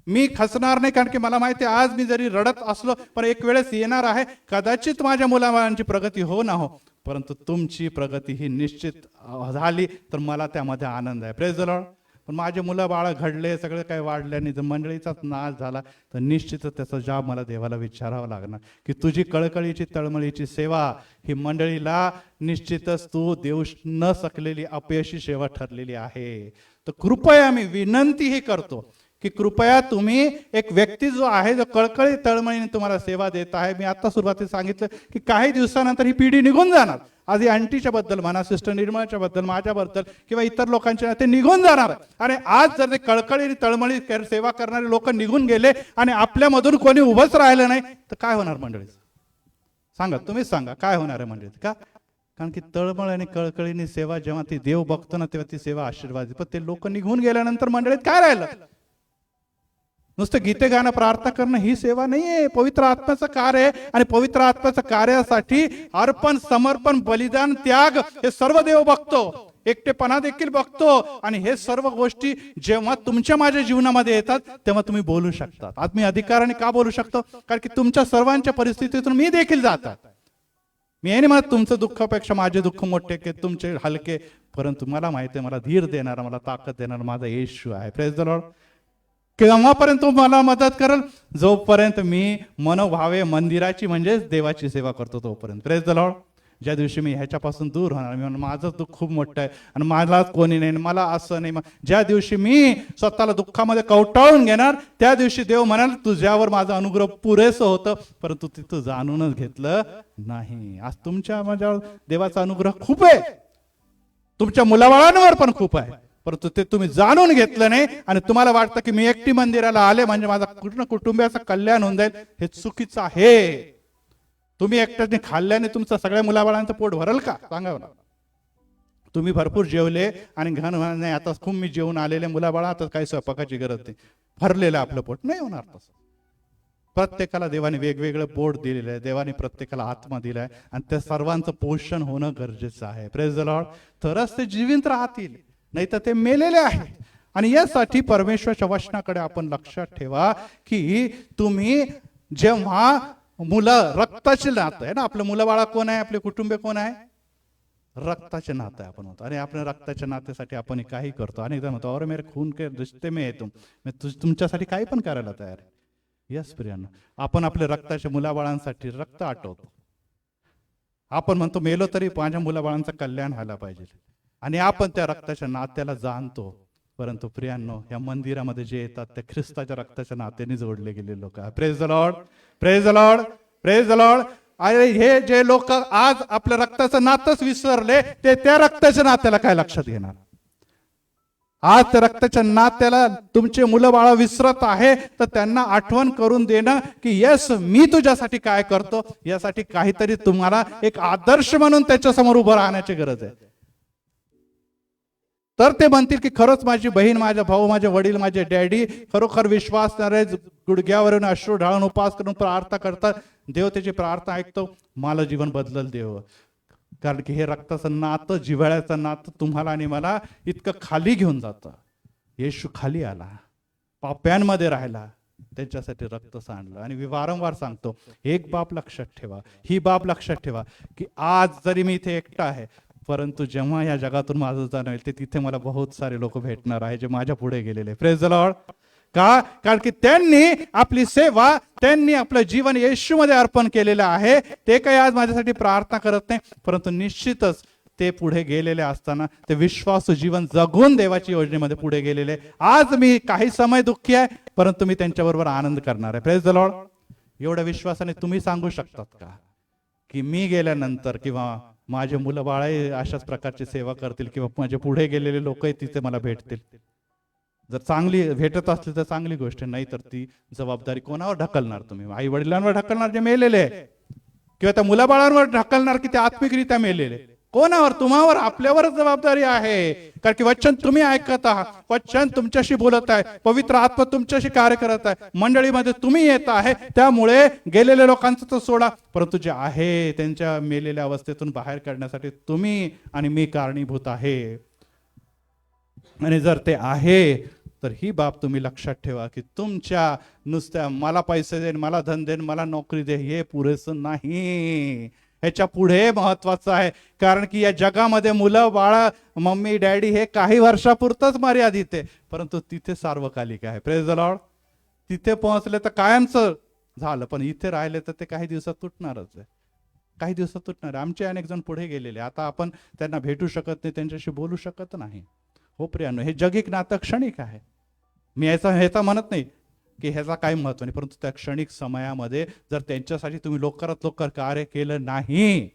मी खचणार नाही, कारण की मला माहिती आहे आज मी जरी रडत असलो पण एक वेळेस येणार आहे. कदाचित माझ्या मुलाबाळांची प्रगती हो ना हो, परंतु तुमची प्रगती ही निश्चित झाली तर मला त्यामध्ये आनंद आहे. Praise the Lord. पण माझे मुलं बाळ घडले, सगळं काही वाढल्याने जर मंडळीचाच नाश झाला तर निश्चितच त्याचा जाब मला देवाला विचारावा लागणार की तुझी कळकळीची तळमळीची सेवा ही मंडळीला निश्चितच तू देऊ न शकलेली अपयशी सेवा ठरलेली आहे. तर कृपया मी विनंतीही करतो की कृपया तुम्ही एक व्यक्ती जो आहे जो कळकळी तळमळीने तुम्हाला सेवा देत आहे, मी आता सुरुवातीला सांगितलं की काही दिवसानंतर ही पिढी निघून जाणार. आज ही आंटीच्या बद्दल म्हणा, सिस्टर निर्मळाच्या बद्दल, माझ्याबद्दल किंवा इतर लोकांच्या ते निघून जाणार. आणि आज जर ते कळकळी तळमळी सेवा करणारे लोक निघून गेले आणि आपल्यामधून कोणी उभंच राहिलं नाही तर काय होणार मंडळी? सांगा, तुम्हीच सांगा काय होणार आहे मंडळी? का? कारण की तळमळ आणि कळकळीने सेवा जेव्हा ती देव बघतो ना तेव्हा ती सेवा आशीर्वाद. पण ते लोक निघून गेल्यानंतर मंडळीत काय राहिलं? नुसतं गीते गाणं प्रार्थना करणं ही सेवा नाहीये, पवित्र आत्म्याचं कार्य आहे. आणि पवित्र आत्म्याच्या कार्यासाठी अर्पण, समर्पण, बलिदान, त्याग हे सर्व देव बघतो, एकटेपणा देखील बघतो. आणि हे सर्व गोष्टी जेव्हा तुमच्या माझ्या जीवनामध्ये येतात तेव्हा तुम्ही बोलू शकता. आज मी अधिकाराने का बोलू शकतो? कारण की तुमच्या सर्वांच्या परिस्थितीतून मी देखील जातात. मी हे नाही म्हणत तुमचं दुःखापेक्षा माझे दुःख मोठे की तुमचे हलके, परंतु मला माहिती आहे मला धीर देणारा, मला ताकद देणारा माझा येशू आहे. Praise the Lord. केव्हापर्यंत तो मला मदत करेल? जोपर्यंत मी मनोभावे मंदिराची म्हणजेच देवाची सेवा करतो तोपर्यंत. Praise the Lord. ज्या दिवशी मी ह्याच्यापासून दूर होणार, मी माझं दुःख खूप मोठं आहे आणि मलाच कोणी नाही, मला असं नाही, ज्या दिवशी मी स्वतःला दुःखामध्ये कवटाळून घेणार त्या दिवशी देव म्हणाल तुझ्यावर माझा अनुग्रह पुरेसं होतं, परंतु तिथं जाणूनच घेतलं नाही. आज तुमच्या माझ्यावर देवाचा अनुग्रह खूप आहे, तुमच्या मुलाबाळांवर पण खूप आहे, परंतु ते तुम्ही जाणून घेतलं नाही. आणि तुम्हाला वाटतं की मी एकटी मंदिराला आले म्हणजे माझा पूर्ण कुटुंबाचं कल्याण होऊन जाईल. हे चुकीचं आहे. तुम्ही एकट्याने खाल्ल्याने तुमचं सगळ्या मुलाबाळांचं पोट भरल का? सांगा ना. तुम्ही भरपूर जेवले आणि घन नाही आता खूप मी जेवून आलेले मुलाबाळा, आता काही स्वयंपाकाची गरज नाही, भरलेलं आपलं पोट नाही होणार तसं. प्रत्येकाला देवाने वेगवेगळं पोट दिलेलं आहे, देवाने प्रत्येकाला आत्मा दिलाय आणि त्या सर्वांचं पोषण होणं गरजेचं आहे. Praise the Lord. तरच ते जिवंत राहतील, नाही तर ते मेलेले आहेत. आणि यासाठी परमेश्वराच्या वचनाकडे आपण लक्षात ठेवा की तुम्ही जेव्हा मुलं, रक्ताचे नातं आहे ना आपलं, मुलं बाळा कोण आहे, आपले कुटुंब कोण आहे? रक्ताचे नातं आहे आपण म्हणतो. आणि आपल्या रक्ताच्या नात्यासाठी आपण काही करतो. आणि एकदा म्हणतो और मेरे खून के रिश्ते में तुम, मी तुमच्यासाठी काही पण करायला तयार आहे. यस प्रियांनो, आपण आपल्या रक्ताच्या मुलाबाळांसाठी रक्त आटवतो. आपण म्हणतो मेलो तरी माझ्या मुलाबाळांचं कल्याण व्हायला पाहिजे आणि आपण त्या रक्ताच्या नात्याला जाणतो. परंतु प्रियांनो, या मंदिरामध्ये जे येतात ते ख्रिस्ताच्या रक्ताच्या नात्याने जोडले गेलेले लोक आहे. Praise the Lord, praise the Lord, praise the Lord. अरे हे जे लोक आज आपल्या रक्ताचं नातंच विसरले ते त्या रक्ताच्या नात्याला काय लक्षात घेणार? आज त्या रक्ताच्या नात्याला तुमचे मुलं बाळा विसरत आहे तर त्यांना आठवण करून देणं की यस मी तुझ्यासाठी काय करतो, यासाठी काहीतरी तुम्हाला एक आदर्श म्हणून त्याच्यासमोर उभं राहण्याची गरज आहे. तर ते म्हणतील की खरंच माझी बहीण, माझा भाऊ, माझे वडील, माझे डॅडी खरोखर विश्वासणारे, गुडघ्यावरून अश्रू ढाळून उपास करून प्रार्थना करतात, देव त्याची प्रार्थना ऐकतो, मला जीवन बदलल देव. कारण की हे रक्ताचं नातं, जिव्हाळ्याचं नातं तुम्हाला आणि मला इतकं खाली घेऊन जातं. येशू खाली आला, पाप्यांमध्ये राहिला, त्यांच्यासाठी रक्त सांडलं. आणि मी वारंवार सांगतो, एक बाब लक्षात ठेवा, ही बाब लक्षात ठेवा की आज जरी मी इथे एकटा आहे, परंतु जेव्हा या जगातून माझं जाणं होईल ते तिथे मला बहुत सारे लोक भेटणार आहे जे माझ्या पुढे गेलेले. Praise the Lord. का? कारण की त्यांनी आपली सेवा, त्यांनी आपलं जीवन येशूमध्ये अर्पण केलेलं आहे. ते काही आज माझ्यासाठी प्रार्थना करत नाही, परंतु निश्चितच ते पुढे गेलेले असताना ते विश्वासू जीवन जगून देवाची योजनेमध्ये पुढे गेलेले. आज मी काही समय दुःखी आहे, परंतु मी त्यांच्याबरोबर आनंद करणार आहे. Praise the Lord. एवढ्या विश्वासाने तुम्ही सांगू शकतात का की मी गेल्यानंतर किंवा माझे मुलं बाळही अशाच प्रकारची सेवा करतील किंवा माझे पुढे गेलेले लोकही तिथे मला भेटतील? जर चांगली भेटत असली तर चांगली गोष्ट, नाही तर ती जबाबदारी कोणावर ढकलणार तुम्ही? आई वडिलांवर ढकलणार जे मेलेले, किंवा त्या मुलाबाळांवर ढकलणार की ते आत्मिकरित्या मेलेले? कोणावर? तुम्हावर, आपल्यावरच जबाबदारी आहे. कारण की वचन तुम्ही ऐकत आहात, वचन तुमच्याशी बोलत आहे, पवित्र आत्मा तुमच्याशी कार्य करत आहे, मंडळीमध्ये तुम्ही येत आहे. त्यामुळे गेलेल्या लोकांचं तर सोडा, परंतु जे आहे त्यांच्या मेलेल्या अवस्थेतून बाहेर काढण्यासाठी तुम्ही आणि मी कारणीभूत आहे. आणि जर ते आहे तर ही बाब तुम्ही लक्षात ठेवा की तुमच्या नुसत्या मला पैसे देन, मला धन देन, मला नोकरी दे, हे पुरेसं नाही. ह्याच्या पुढे महत्वाचं आहे. कारण की या जगामध्ये मुलं बाळा मम्मी डॅडी हे काही वर्षापुरतंच मर्यादित आहे, परंतु तिथे सार्वकालिक आहे. Praise the Lord. तिथे पोहोचले तर कायमचं झालं, पण इथे राहिले तर ते काही दिवसात तुटणारच आहे. काही दिवसात तुटणार. आमचे अनेक जण पुढे गेलेले, आता आपण त्यांना भेटू शकत नाही, त्यांच्याशी बोलू शकत नाही. हो प्रियानो, हे जगिक नातं क्षणिक आहे. मी ह्याचा म्हणत नाही की ह्याचा काही महत्व नाही, परंतु त्या क्षणिक समयामध्ये जर त्यांच्यासाठी तुम्ही लवकरात लवकर कार्य केलं नाही,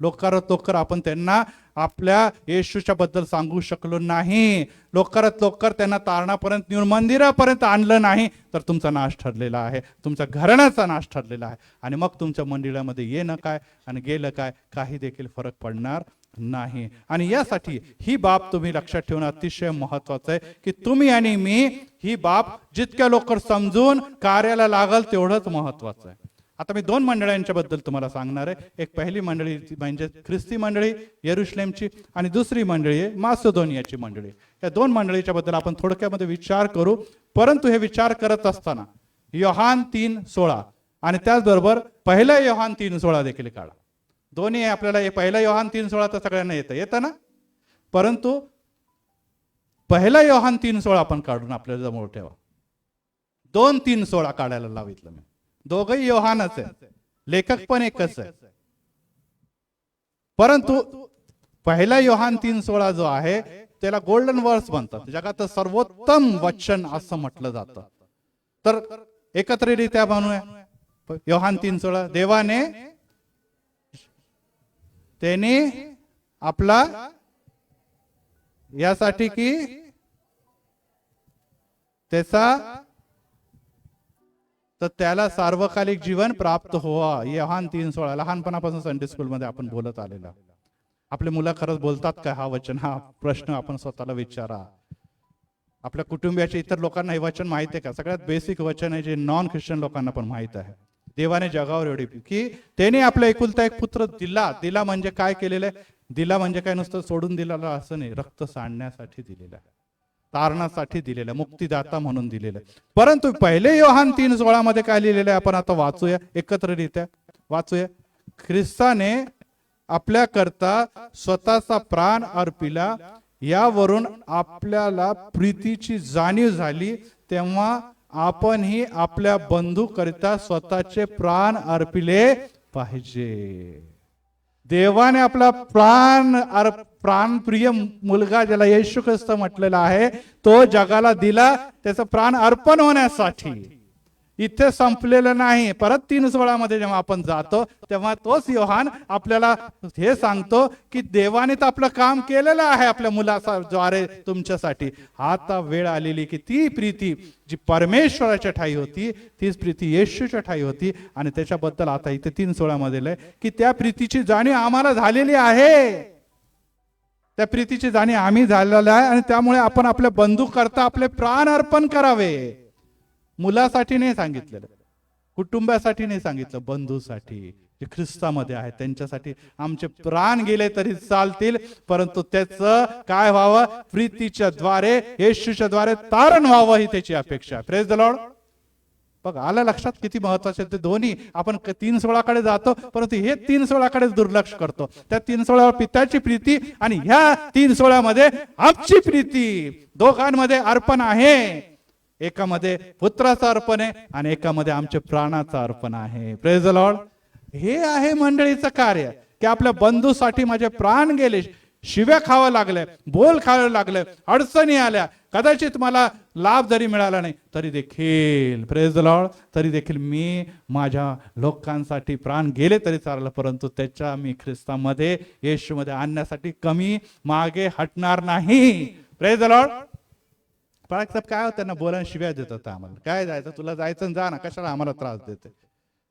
लवकरात लवकर आपण त्यांना आपल्या येशूच्या बद्दल सांगू शकलो नाही, लवकरात लवकर त्यांना तारणापर्यंत नेऊन मंदिरापर्यंत आणलं नाही, तर तुमचा नाश ठरलेला आहे, तुमच्या घराण्याचा नाश ठरलेला आहे. आणि मग तुमच्या मंदिरामध्ये येणं काय आणि गेलं काय काही देखील फरक पडणार नाही. आणि यासाठी ही बाब तुम्ही लक्षात ठेवणं अतिशय महत्वाचं आहे की तुम्ही आणि मी ही बाब जितक्या लवकर समजून कार्याला लागल तेवढंच महत्वाचं आहे. आता मी 2 मंडळांच्या बद्दल तुम्हाला सांगणार आहे. एक पहिली मंडळी म्हणजे ख्रिस्ती मंडळी येरुशलेमची, आणि दुसरी मंडळी आहे मासिदोनियाची मंडळी. या 2 मंडळीच्या बद्दल आपण थोडक्यामध्ये विचार करू. परंतु हे विचार करत असताना योहान 3:16 आणि त्याचबरोबर पहिला योहान 3:16 देखील काढा. दोन्ही आपल्याला हे पहिला योहान 3:16 तर सगळ्यांना येतं ना, परंतु पहिला योहान 3:16 आपण काढून आपल्या जवळ ठेवा. 2:3:16 काढायला लावितलं मी. दोघही योहानच आहे, लेखक पण एकच आहे, परंतु पहिला योहान 3:16 जो आहे त्याला गोल्डन वर्स म्हणतात. जगात सर्वोत्तम वचन असं म्हटलं जातं. तर एकत्रितरित्या म्हणूया योहान 3:16. देवाने त्याने आपला यासाठी की त्याला सार्वकालिक जीवन प्राप्त व्हावा. योहान 3:16. लहानपणापासून संडे स्कूल मध्ये आपण बोलत आलेला. आपले मुलं खरंच बोलतात का हा वचन? हा प्रश्न आपण स्वतःला विचारा. आपल्या कुटुंबियाच्या इतर लोकांना हे वचन माहित आहे का? सगळ्यात बेसिक वचन आहे जे नॉन ख्रिश्चन लोकांना पण माहित आहे. देवाने जगावर एवढी की त्याने आपला एकुलता एक पुत्र दिला. दिला म्हणजे काय केलेलं आहे? दिला म्हणजे काय नुसतं सोडून दिलेलं असं नाही, रक्त सांडण्यासाठी दिलेलं आहे, तारणासाठी दिलेलं, मुक्तिदाता म्हणून दिलेलं. परंतु पहिले योहान 3:16 मध्ये काय लिहिलेलं आहे आपण आता वाचूया, एकत्रितरित्या वाचूया. ख्रिस्ताने आपल्या करता स्वतःचा प्राण अर्पिला, यावरून आपल्याला प्रीतीची जाणीव झाली, तेव्हा आपणही आपल्या बंधू करिता स्वतःचे प्राण अर्पिले पाहिजे. देवाने आपला प्राणप्रिय मुलगा ज्याला येशू ख्रिस्त म्हटलेला आहे तो जगाला दिला, त्याचं प्राण अर्पण होण्यासाठी. इथे संपलेलं नाही. परत 3:16 मध्ये जेव्हा आपण जातो तेव्हा तोच योहान आपल्याला हे सांगतो की देवाने तर आपलं काम केलेलं आहे आपल्या मुलाद्वारे तुमच्यासाठी. आता वेळ आलेली की ती प्रीती जी परमेश्वराच्या ठाई होती तीच प्रीती येशूच्या ठाई होती. आणि त्याच्याबद्दल आता इथे 3:16 मध्ये लिहिलंय की त्या प्रीतीची जाणीव आम्हाला झालेली आहे. त्या प्रीतीची जाणीव आम्ही झालेला आहे आणि त्यामुळे आपण आपल्या बंधू करता आपले प्राण अर्पण करावे. मुलासाठी नाही सांगितलेलं, कुटुंबासाठी नाही सांगितलं, बंधूसाठी जे ख्रिस्तामध्ये आहेत त्यांच्यासाठी आमचे प्राण गेले तरी चालतील, परंतु त्याचं काय व्हावं? प्रीतीच्या द्वारे, येशूच्या द्वारे तारण व्हावं ही त्याची अपेक्षा आहे. Praise the Lord. बघा आलं लक्षात किती महत्वाचे ते दोन्ही. आपण 3:16 कडे जातो परंतु हे 3:16 कडे दुर्लक्ष करतो. त्या 3:16 पित्याची प्रीती आणि ह्या 3:16 मध्ये आमची प्रीती, दोघांमध्ये अर्पण आहे. एकामध्ये पुत्राचं अर्पण आहे आणि एकामध्ये आमच्या प्राणाचं अर्पण आहे. Praise the Lord. हे आहे मंडळीचं कार्य की आपल्या बंधूसाठी माझे प्राण गेले, शिव्या खावं लागले, बोल खावं लागले, अडचणी आल्या, कदाचित मला लाभ जरी मिळाला नाही तरी देखील, प्रेज द लॉर्ड, तरी देखील मी माझ्या लोकांसाठी प्राण गेले तरी चाललं, परंतु त्याच्या मी ख्रिस्तामध्ये येशूमध्ये आणण्यासाठी कमी मागे हटणार नाही. Praise the Lord. पाळक साहेब काय होतं, त्यांना बोलायला शिव्या देत होता. आम्हाला काय जायचं, तुला जायचं जा ना, कशाला आम्हाला त्रास देते.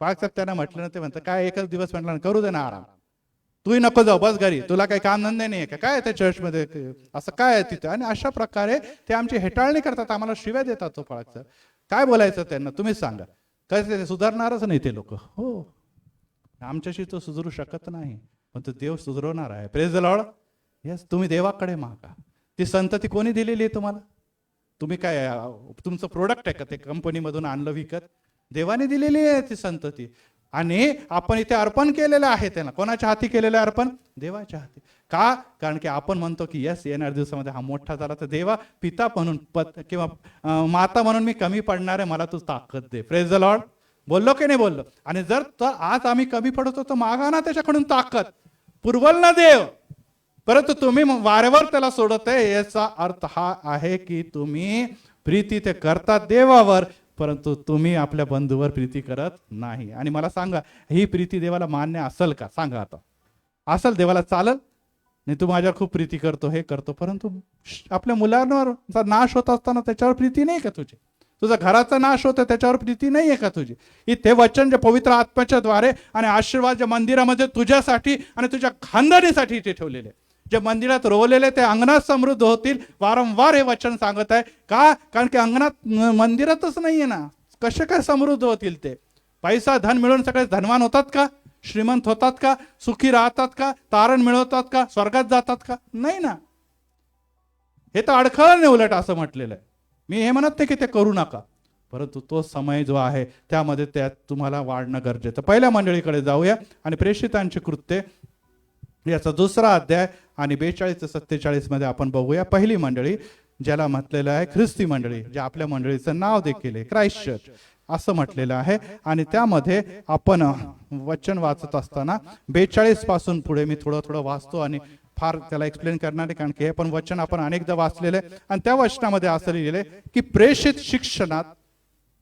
पाळक साहेब त्यांना म्हटलं ना, ते म्हणतात काय एकच दिवस म्हटलं करू दे ना आराम, तूही नको जाऊ, बस घरी, तुला काही काम धंदे नाही आहे काय त्या चर्चमध्ये, असं काय आहे तिथं. आणि अशा प्रकारे ते आमची हेटाळणी करतात, आम्हाला शिव्या देतात. तो पाळक साहेब काय बोलायचं त्यांना तुम्हीच सांगा. काय ते सुधारणारच नाही ते लोक. हो, आमच्याशी तो सुधारू शकत नाही, पण तो देव सुधारवणार आहे. Praise the Lord. येस, तुम्ही देवाकडे मागा. ती संतती कोणी दिलेली आहे तुम्हाला? तुम्ही काय तुमचं प्रोडक्ट आहे का ते कंपनीमधून आणलं विकत? देवाने दिलेली आहे ती संतती. आणि आपण इथे अर्पण केलेलं आहे त्यांना. कोणाच्या हाती केलेलं अर्पण? देवाच्या हाती. का? कारण की आपण म्हणतो की यस, येणाऱ्या दिवसामध्ये हा मोठा झाला तर देवा पिता म्हणून किंवा माता म्हणून मी कमी पडणार आहे, मला तू ताकद दे. Praise the Lord. बोललो की नाही बोललो? आणि जर तर आज आम्ही कमी पडतो तर मागा ना त्याच्याकडून ताकद, पुरवल ना देव. परंतु तुम्ही वारंवार त्याला सोडत आहे, याचा अर्थ हा आहे की तुम्ही प्रीती ते करतात देवावर, परंतु तुम्ही आपल्या बंधूवर प्रीती करत नाही. आणि मला सांगा, ही प्रीती देवाला मान्य असेल का? सांगा आता. असेल देवाला चालेल? नाही, तू माझ्यावर खूप प्रीती करतो, हे करतो, परंतु आपल्या मुलांवर नाश होत असताना त्याच्यावर प्रीती नाही का तुझी? तुझा घराचा नाश होतो त्याच्यावर प्रीती नाही आहे का तुझी? इथे वचन जे पवित्र आत्म्याच्या द्वारे आणि आशीर्वाद ज्या मंदिरामध्ये तुझ्यासाठी आणि तुझ्या खानदानीसाठी इथे ठेवलेले, जे मंदिरात रोवलेले ते अंगणात समृद्ध होतील. वारंवार हे वचन सांगत आहे. का? कारण की अंगणात मंदिरातच नाहीये ना, कसे काय समृद्ध होतील ते? पैसा धन मिळून सगळे धनवान होतात का? श्रीमंत होतात का? सुखी राहतात का? तारण मिळवतात का? स्वर्गात जातात का? नाही ना. हे तर अडखळण आहे उलट असं म्हटलेलं आहे. मी हे म्हणत नाही की ते करू नका, परंतु तो समय जो आहे त्यामध्ये त्यात तुम्हाला वाढणं गरजेचं. पहिल्या मंडळीकडे जाऊया आणि प्रेषितांची कृत्ये याचा 2रा अध्याय आणि 42 ते 47 मध्ये आपण बघूया. पहिली मंडळी ज्याला म्हटलेलं आहे ख्रिस्ती मंडळी, जे आपल्या मंडळीचं नाव देखील आहे क्राइस्ट चर्च असं म्हटलेलं आहे. आणि त्यामध्ये आपण वचन वाचत असताना 42 पासून पुढे मी थोडं थोडं वाचतो आणि फार त्याला एक्सप्लेन करणार आहे, कारण की हे पण वचन आपण अनेकदा वाचलेले. आणि त्या वचनामध्ये असं लिहिलेले की प्रेषित शिक्षणात,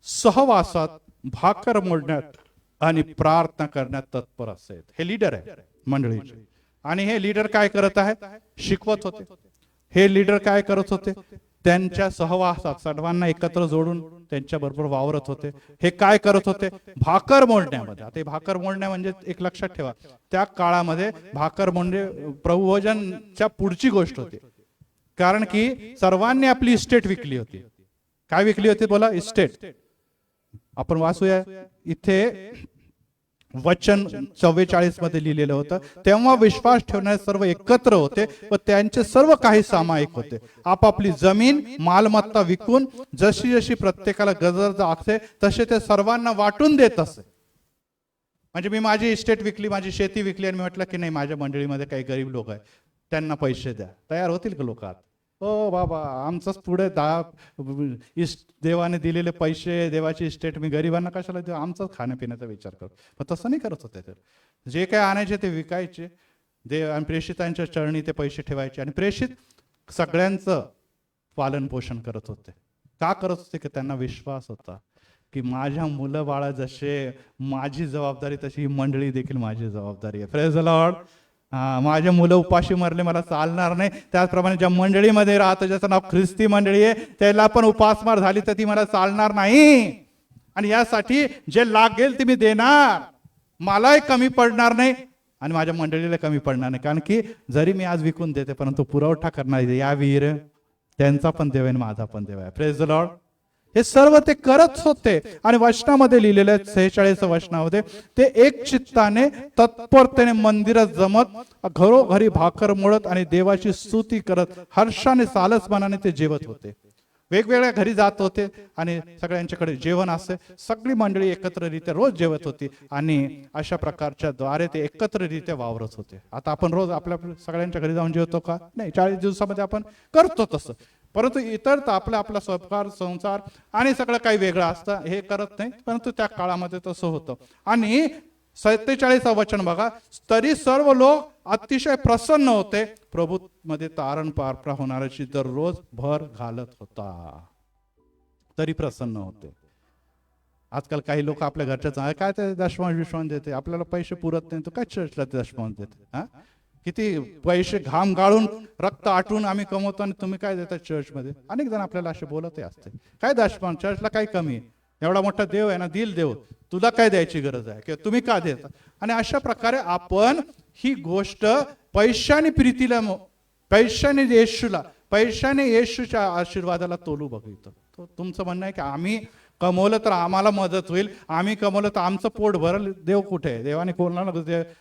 सहवासात, भाकर मोडण्यात आणि प्रार्थना करण्यात तत्पर असेल. हे लीडर आहे मंडळीचे. आणि हे लीडर काय करत आहे? शिकवत होते. हे लीडर काय करत होते? त्यांच्या सहवासात सर्वांना एकत्र जोडून त्यांच्या बरोबर वावरत होते. हे काय करत होते? भाकर मोडण्यामध्ये. आता भाकर मोडण्या म्हणजे एक लक्षात ठेवा, त्या काळामध्ये भाकर म्हणजे प्रभुभोजनच्या पुढची गोष्ट होती. कारण की सर्वांनी आपली इस्टेट विकली होती. काय विकली होती? बोला, इस्टेट. आपण वाचूया इथे वचन 44 मध्ये लिहिलेलं होतं. तेव्हा विश्वास ठेवणारे सर्व एकत्र होते व त्यांचे सर्व काही सामायिक होते. आपापली जमीन मालमत्ता विकून जशी जशी प्रत्येकाला गरज असते तसे ते सर्वांना वाटून देत असे. म्हणजे मी माझी इस्टेट विकली, माझी शेती विकली आणि मी म्हटलं की नाही, माझ्या मंडळीमध्ये काही गरीब लोक आहेत, त्यांना पैसे द्या. तयार होतील का लोक? आता हो बाबा, आमचंच पुढे देवाने दिलेले पैसे, देवाची इस्टेट मी गरिबांना कशाला देऊ? आमचाच खाण्यापिण्याचा विचार करू. पण तसं नाही करत होते. तर जे काय आणायचे ते विकायचे. देव आणि प्रेषितांच्या चरणी ते पैसे ठेवायचे. आणि प्रेषित सगळ्यांचं पालन पोषण करत होते. का करत होते? की त्यांना विश्वास होता की माझ्या मुलं बाळा जसे माझी जबाबदारी, तशी ही मंडळी देखील माझी जबाबदारी आहे. Praise the Lord. माझे मुलं उपाशी मरले मला चालणार नाही, त्याचप्रमाणे ज्या मंडळीमध्ये राहतो, ज्याचं नाव ख्रिस्ती मंडळी आहे, त्याला पण उपासमार झाली तर ती मला चालणार नाही. आणि यासाठी जे लागेल ते मी देणार, मलाही कमी पडणार नाही आणि माझ्या मंडळीला कमी पडणार नाही. कारण की जरी मी आज विकून देते, परंतु पुरवठा करणार या वीर त्यांचा पण देव आहे, माझा पण देव आहे. Praise the Lord. हे सर्व ते करत होते. आणि वचनामध्ये लिहिलेले 46 वचनामध्ये ते एक चित्ताने तत्परतेने मंदिरात जमत, घरोघरी भाकर मोडत आणि देवाची स्तुती करत हर्षाने सालसमानाने ते जेवत होते. वेगवेगळ्या घरी जात होते आणि सगळ्यांच्याकडे जेवण असे. सगळी मंडळी एकत्ररित्या रोज जेवत होती आणि अशा प्रकारच्या द्वारे ते एकत्ररित्या वावरत होते. आता आपण रोज आपल्या सगळ्यांच्या घरी जाऊन जेवतो का? नाही. 40 दिवसामध्ये आपण करतो तसं. परंतु इतर तर आपला स्वयंपाक, संसार आणि सगळं काही वेगळं असतं, हे करत नाही. परंतु त्या काळामध्ये तसं होतं. आणि 47 वचन बघा, तरी सर्व लोक अतिशय प्रसन्न होते, प्रभू मध्ये तारण पार होणाऱ्याची दररोज भर घालत होता. तरी प्रसन्न होते. आजकाल काही लोक आपल्या घरच्या काय ते दशमांश विश्वास देते, आपल्याला पैसे पुरत नाही, तो काय चर्चला ते दशमांश देते? किती पैसे घाम गाळून रक्त आटून आम्ही कमवतो आणि तुम्ही काय देता चर्चमध्ये? अनेक जण आपल्याला असे बोलत असते. काय दशमांश? चर्चला काय कमी आहे? एवढा मोठा देव आहे ना, दिल देव, तुला काय द्यायची गरज आहे किंवा तुम्ही का देता? आणि अशा प्रकारे आपण ही गोष्ट पैशाने प्रीतीला, पैशाने येशूला, पैशाने येशूच्या आशीर्वादाला तोलू बघितो. तुमचं म्हणणं आहे की आम्ही कमवलं तर आम्हाला मदत होईल, आम्ही कमवलं तर आमचं पोट भरल, देव कुठे आहे? देवाने कोणाला,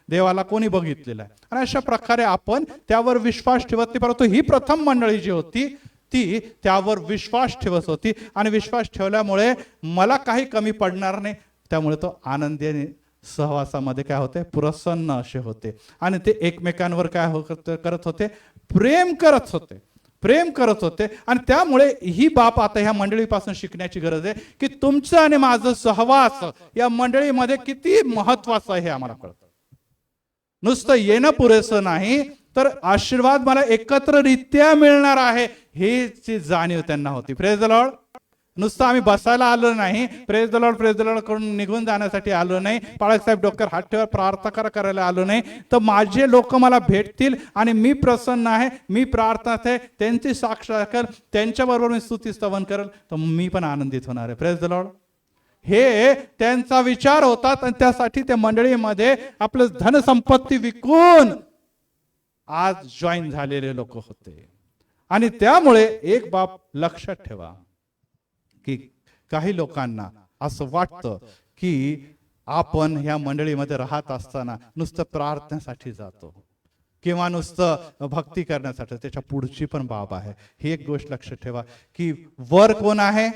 देवाला कोणी बघितलेलं आहे? आणि अशा प्रकारे आपण त्यावर विश्वास ठेवत नाही. परंतु ही प्रथम मंडळी जी होती ती त्यावर विश्वास ठेवत होती आणि विश्वास ठेवल्यामुळे मला काही कमी पडणार नाही, त्यामुळे तो आनंदाने सहवासामध्ये काय होते, प्रसन्न असे होते आणि ते एकमेकांवर काय करत होते, प्रेम करत होते, प्रेम करत होते. आणि त्यामुळे ही बाब आता ह्या मंडळीपासून शिकण्याची गरज आहे की तुमचं आणि माझं सहवास या मंडळीमध्ये किती महत्वाचं आहे हे आम्हाला कळतं. नुसतं येणं पुरेसं नाही, तर आशीर्वाद मला एकत्ररित्या मिळणार आहे ही जाणीव त्यांना होती. Praise the Lord. नुसतं आम्ही बसायला आलो नाही, praise the Lord praise the Lord करून निघून जाण्यासाठी आलो नाही, बाळासाहेब डोक्यावर हात ठेवा प्रार्थना करायला आलो नाही, तर माझे लोक मला भेटतील आणि मी प्रसन्न आहे, मी प्रार्थनात आहे, त्यांची साक्ष राखेल, त्यांच्याबरोबर मी स्तुती स्तवन करेल, तर मी पण आनंदित होणार आहे. Praise the Lord. हे त्यांचा विचार होतात आणि त्यासाठी त्या मंडळीमध्ये आपलं धनसंपत्ती विकून आज जॉईन झालेले लोक होते. आणि त्यामुळे एक बाब लक्षात ठेवा की काही लोकांना असं वाटतं की आपण ह्या मंडळीमध्ये राहत असताना नुसतं प्रार्थनेसाठी जातो किंवा नुसतं भक्ती करण्यासाठी. त्याच्या पुढची पण बाब आहे. ही एक गोष्ट लक्षात ठेवा की वर कोण आहे,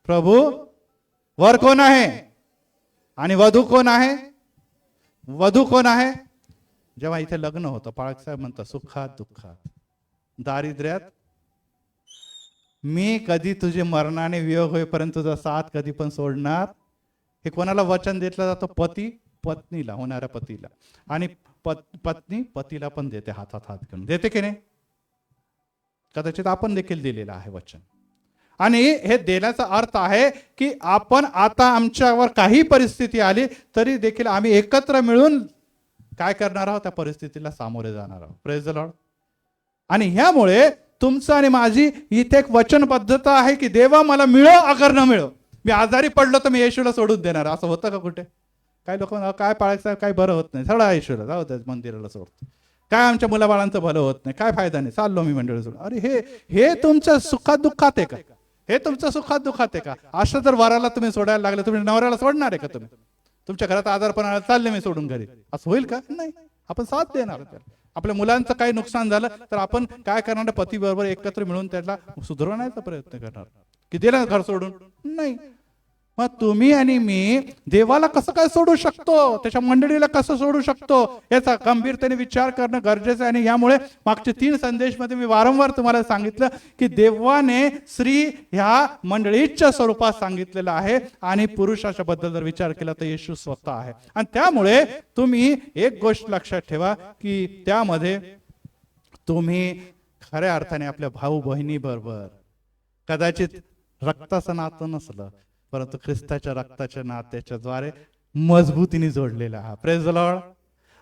प्रभू वर कोण आहे आणि वधू कोण आहे, वधू कोण आहे. जेव्हा इथे लग्न होतं, पाळकसाहेब म्हणतात सुखात दुःखात दारिद्र्यात मी कधी तुझे मरणाने वियोग होईपर्यंत तुझा साथ कधी पण सोडणार. हे कोणाला वचन दिलं जातं, पती पत्नीला, होणाऱ्या पतीला. आणि पत्नी पतीला पण देते, हातात हात घेऊन देते की नाही. कदाचित आपण देखील दिलेलं आहे वचन. आणि हे देण्याचा अर्थ आहे की आपण आता आमच्यावर काही परिस्थिती आली तरी देखील आम्ही एकत्र मिळून काय करणार आहोत, त्या परिस्थितीला सामोरे जाणार आहोत. Praise the Lord. आणि ह्यामुळे तुमचं आणि माझी इथे एक वचनबद्धता आहे की देवा मला मिळो अगर न मिळो, मी आजारी पडलो तर मी येशूला सोडून देणार. असं होतं का कुठे? काही लोक काय पाळायचं, काही बरं होत नाही, सगळं येशूला जाऊ द्या, मंदिराला सोडतो. काय आमच्या मुलाबाळांचं भलं होत नाही, काय फायदा नाही, चाललो मी मंडळी सोडून. अरे हे तुमच्या सुखात दुःखात आहे का? हे तुमच्या सुखात दुःखात आहे का? असं जर वराला तुम्ही सोडायला लागले, तुम्ही नवऱ्याला सोडणार आहे का? तुम्ही तुमच्या घरात आजारपण आला, चालले मी सोडून घरी, असं होईल का? नाही. आपण साथ देणार. आपल्या मुलांचं काही नुकसान झालं तर आपण काय करणार, पती बरोबर एकत्र मिळून त्याला सुधारवण्याचा प्रयत्न करणार की दिलं घर सोडून नाही. मग तुम्ही आणि मी देवाला कसं काय सोडू शकतो, त्याच्या मंडळीला कसं सोडू शकतो, याचा गंभीरतेने विचार करणं गरजेचं आहे. आणि यामुळे मागचे 3 संदेशमध्ये मी वारंवार तुम्हाला सांगितलं की देवाने स्त्री ह्या मंडळीच्या स्वरूपात सांगितलेलं आहे आणि पुरुषाच्या बद्दल जर विचार केला तर येशू स्वतः आहे. आणि त्यामुळे तुम्ही एक गोष्ट लक्षात ठेवा की त्यामध्ये तुम्ही खऱ्या अर्थाने आपल्या भाऊ बहिणी बरोबर कदाचित रक्ताचं नातं नसलं परंतु ख्रिस्ताच्या रक्ताच्या नात्याच्या द्वारे मजबूतीने जोडलेला आहात. Praise the Lord.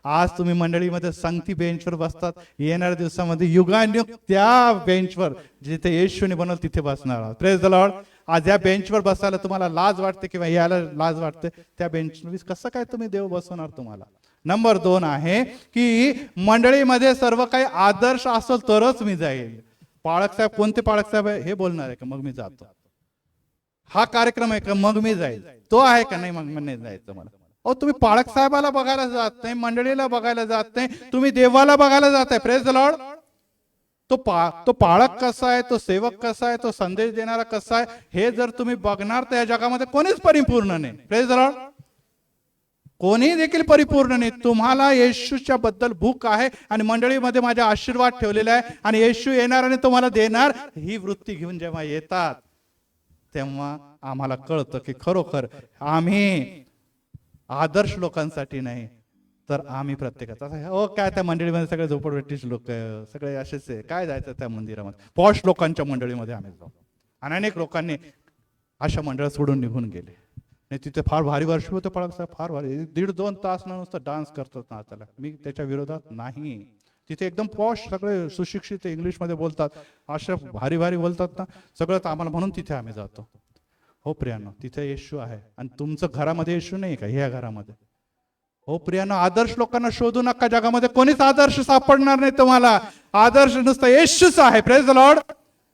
आज तुम्ही मंडळीमध्ये संगती बेंचवर बसतात, येणाऱ्या दिवसामध्ये युगानुयुग त्या बेंचवर जिथे येशूने बनवलं तिथे बसणार आहात. Praise the Lord. आज या बेंचवर बसायला तुम्हाला लाज वाटते किंवा यायला लाज वाटते, त्या बेंचवर कसं काय तुम्ही देव बसवणार तुम्हाला? नंबर 2 आहे की मंडळीमध्ये सर्व काही आदर्श असेल तरच मी जाईल. पाळकसाहेब कोणते पाळकसाहेब आहे हे बोलणार आहे का मग मी जातो, हा कार्यक्रम आहे का मग मी जाईल, तो आहे का नाही मग नाही जायचं मला. अहो तुम्ही पाळक साहेबाला बघायला जात नाही, मंडळीला बघायला जात नाही, तुम्ही देवाला बघायला जाताय. Praise the Lord. तो पाळक कसा आहे, तो सेवक कसा आहे, तो संदेश देणारा कसा आहे, हे जर तुम्ही बघणार तर या जगामध्ये कोणीच परिपूर्ण नाही. Praise the Lord. कोणी देखील परिपूर्ण नाही. तुम्हाला येशूच्या बद्दल भूक आहे आणि मंडळीमध्ये माझा आशीर्वाद ठेवलेला आहे आणि येशू येणार आणि तुम्हाला देणार, ही वृत्ती घेऊन जेव्हा येतात तेव्हा आम्हाला कळतं की खरोखर आम्ही आदर्श लोकांसाठी नाही तर आम्ही प्रत्येकाचा हो काय त्या मंडळीमध्ये सगळे झोपडपट्टीचे लोक सगळे असेच आहे, काय जायचं त्या मंदिरामध्ये, पॉश लोकांच्या मंडळीमध्ये आम्ही जाऊ. आणि अनेक लोकांनी अशा मंडळ सोडून निघून गेले. नाही तिथे फार भारी वर्ष होते पळक साहेब, फार भारी 1.5-2 तास नुसतं डान्स करतात ना. त्याला मी त्याच्या विरोधात नाही. तिथे एकदम पॉश सगळे सुशिक्षित इंग्लिशमध्ये बोलतात, अशा भारी भारी बोलतात ना सगळं आम्हाला, म्हणून तिथे आम्ही जातो. हो प्रियानो, तिथे येशू आहे आणि तुमचं घरामध्ये येशू नाही का ह्या घरामध्ये? हो प्रियानो, आदर्श लोकांना शोधू नका, जगामध्ये कोणीच आदर्श सापडणार नाही तुम्हाला. आदर्श नुसतं येशूच आहे. Praise the Lord.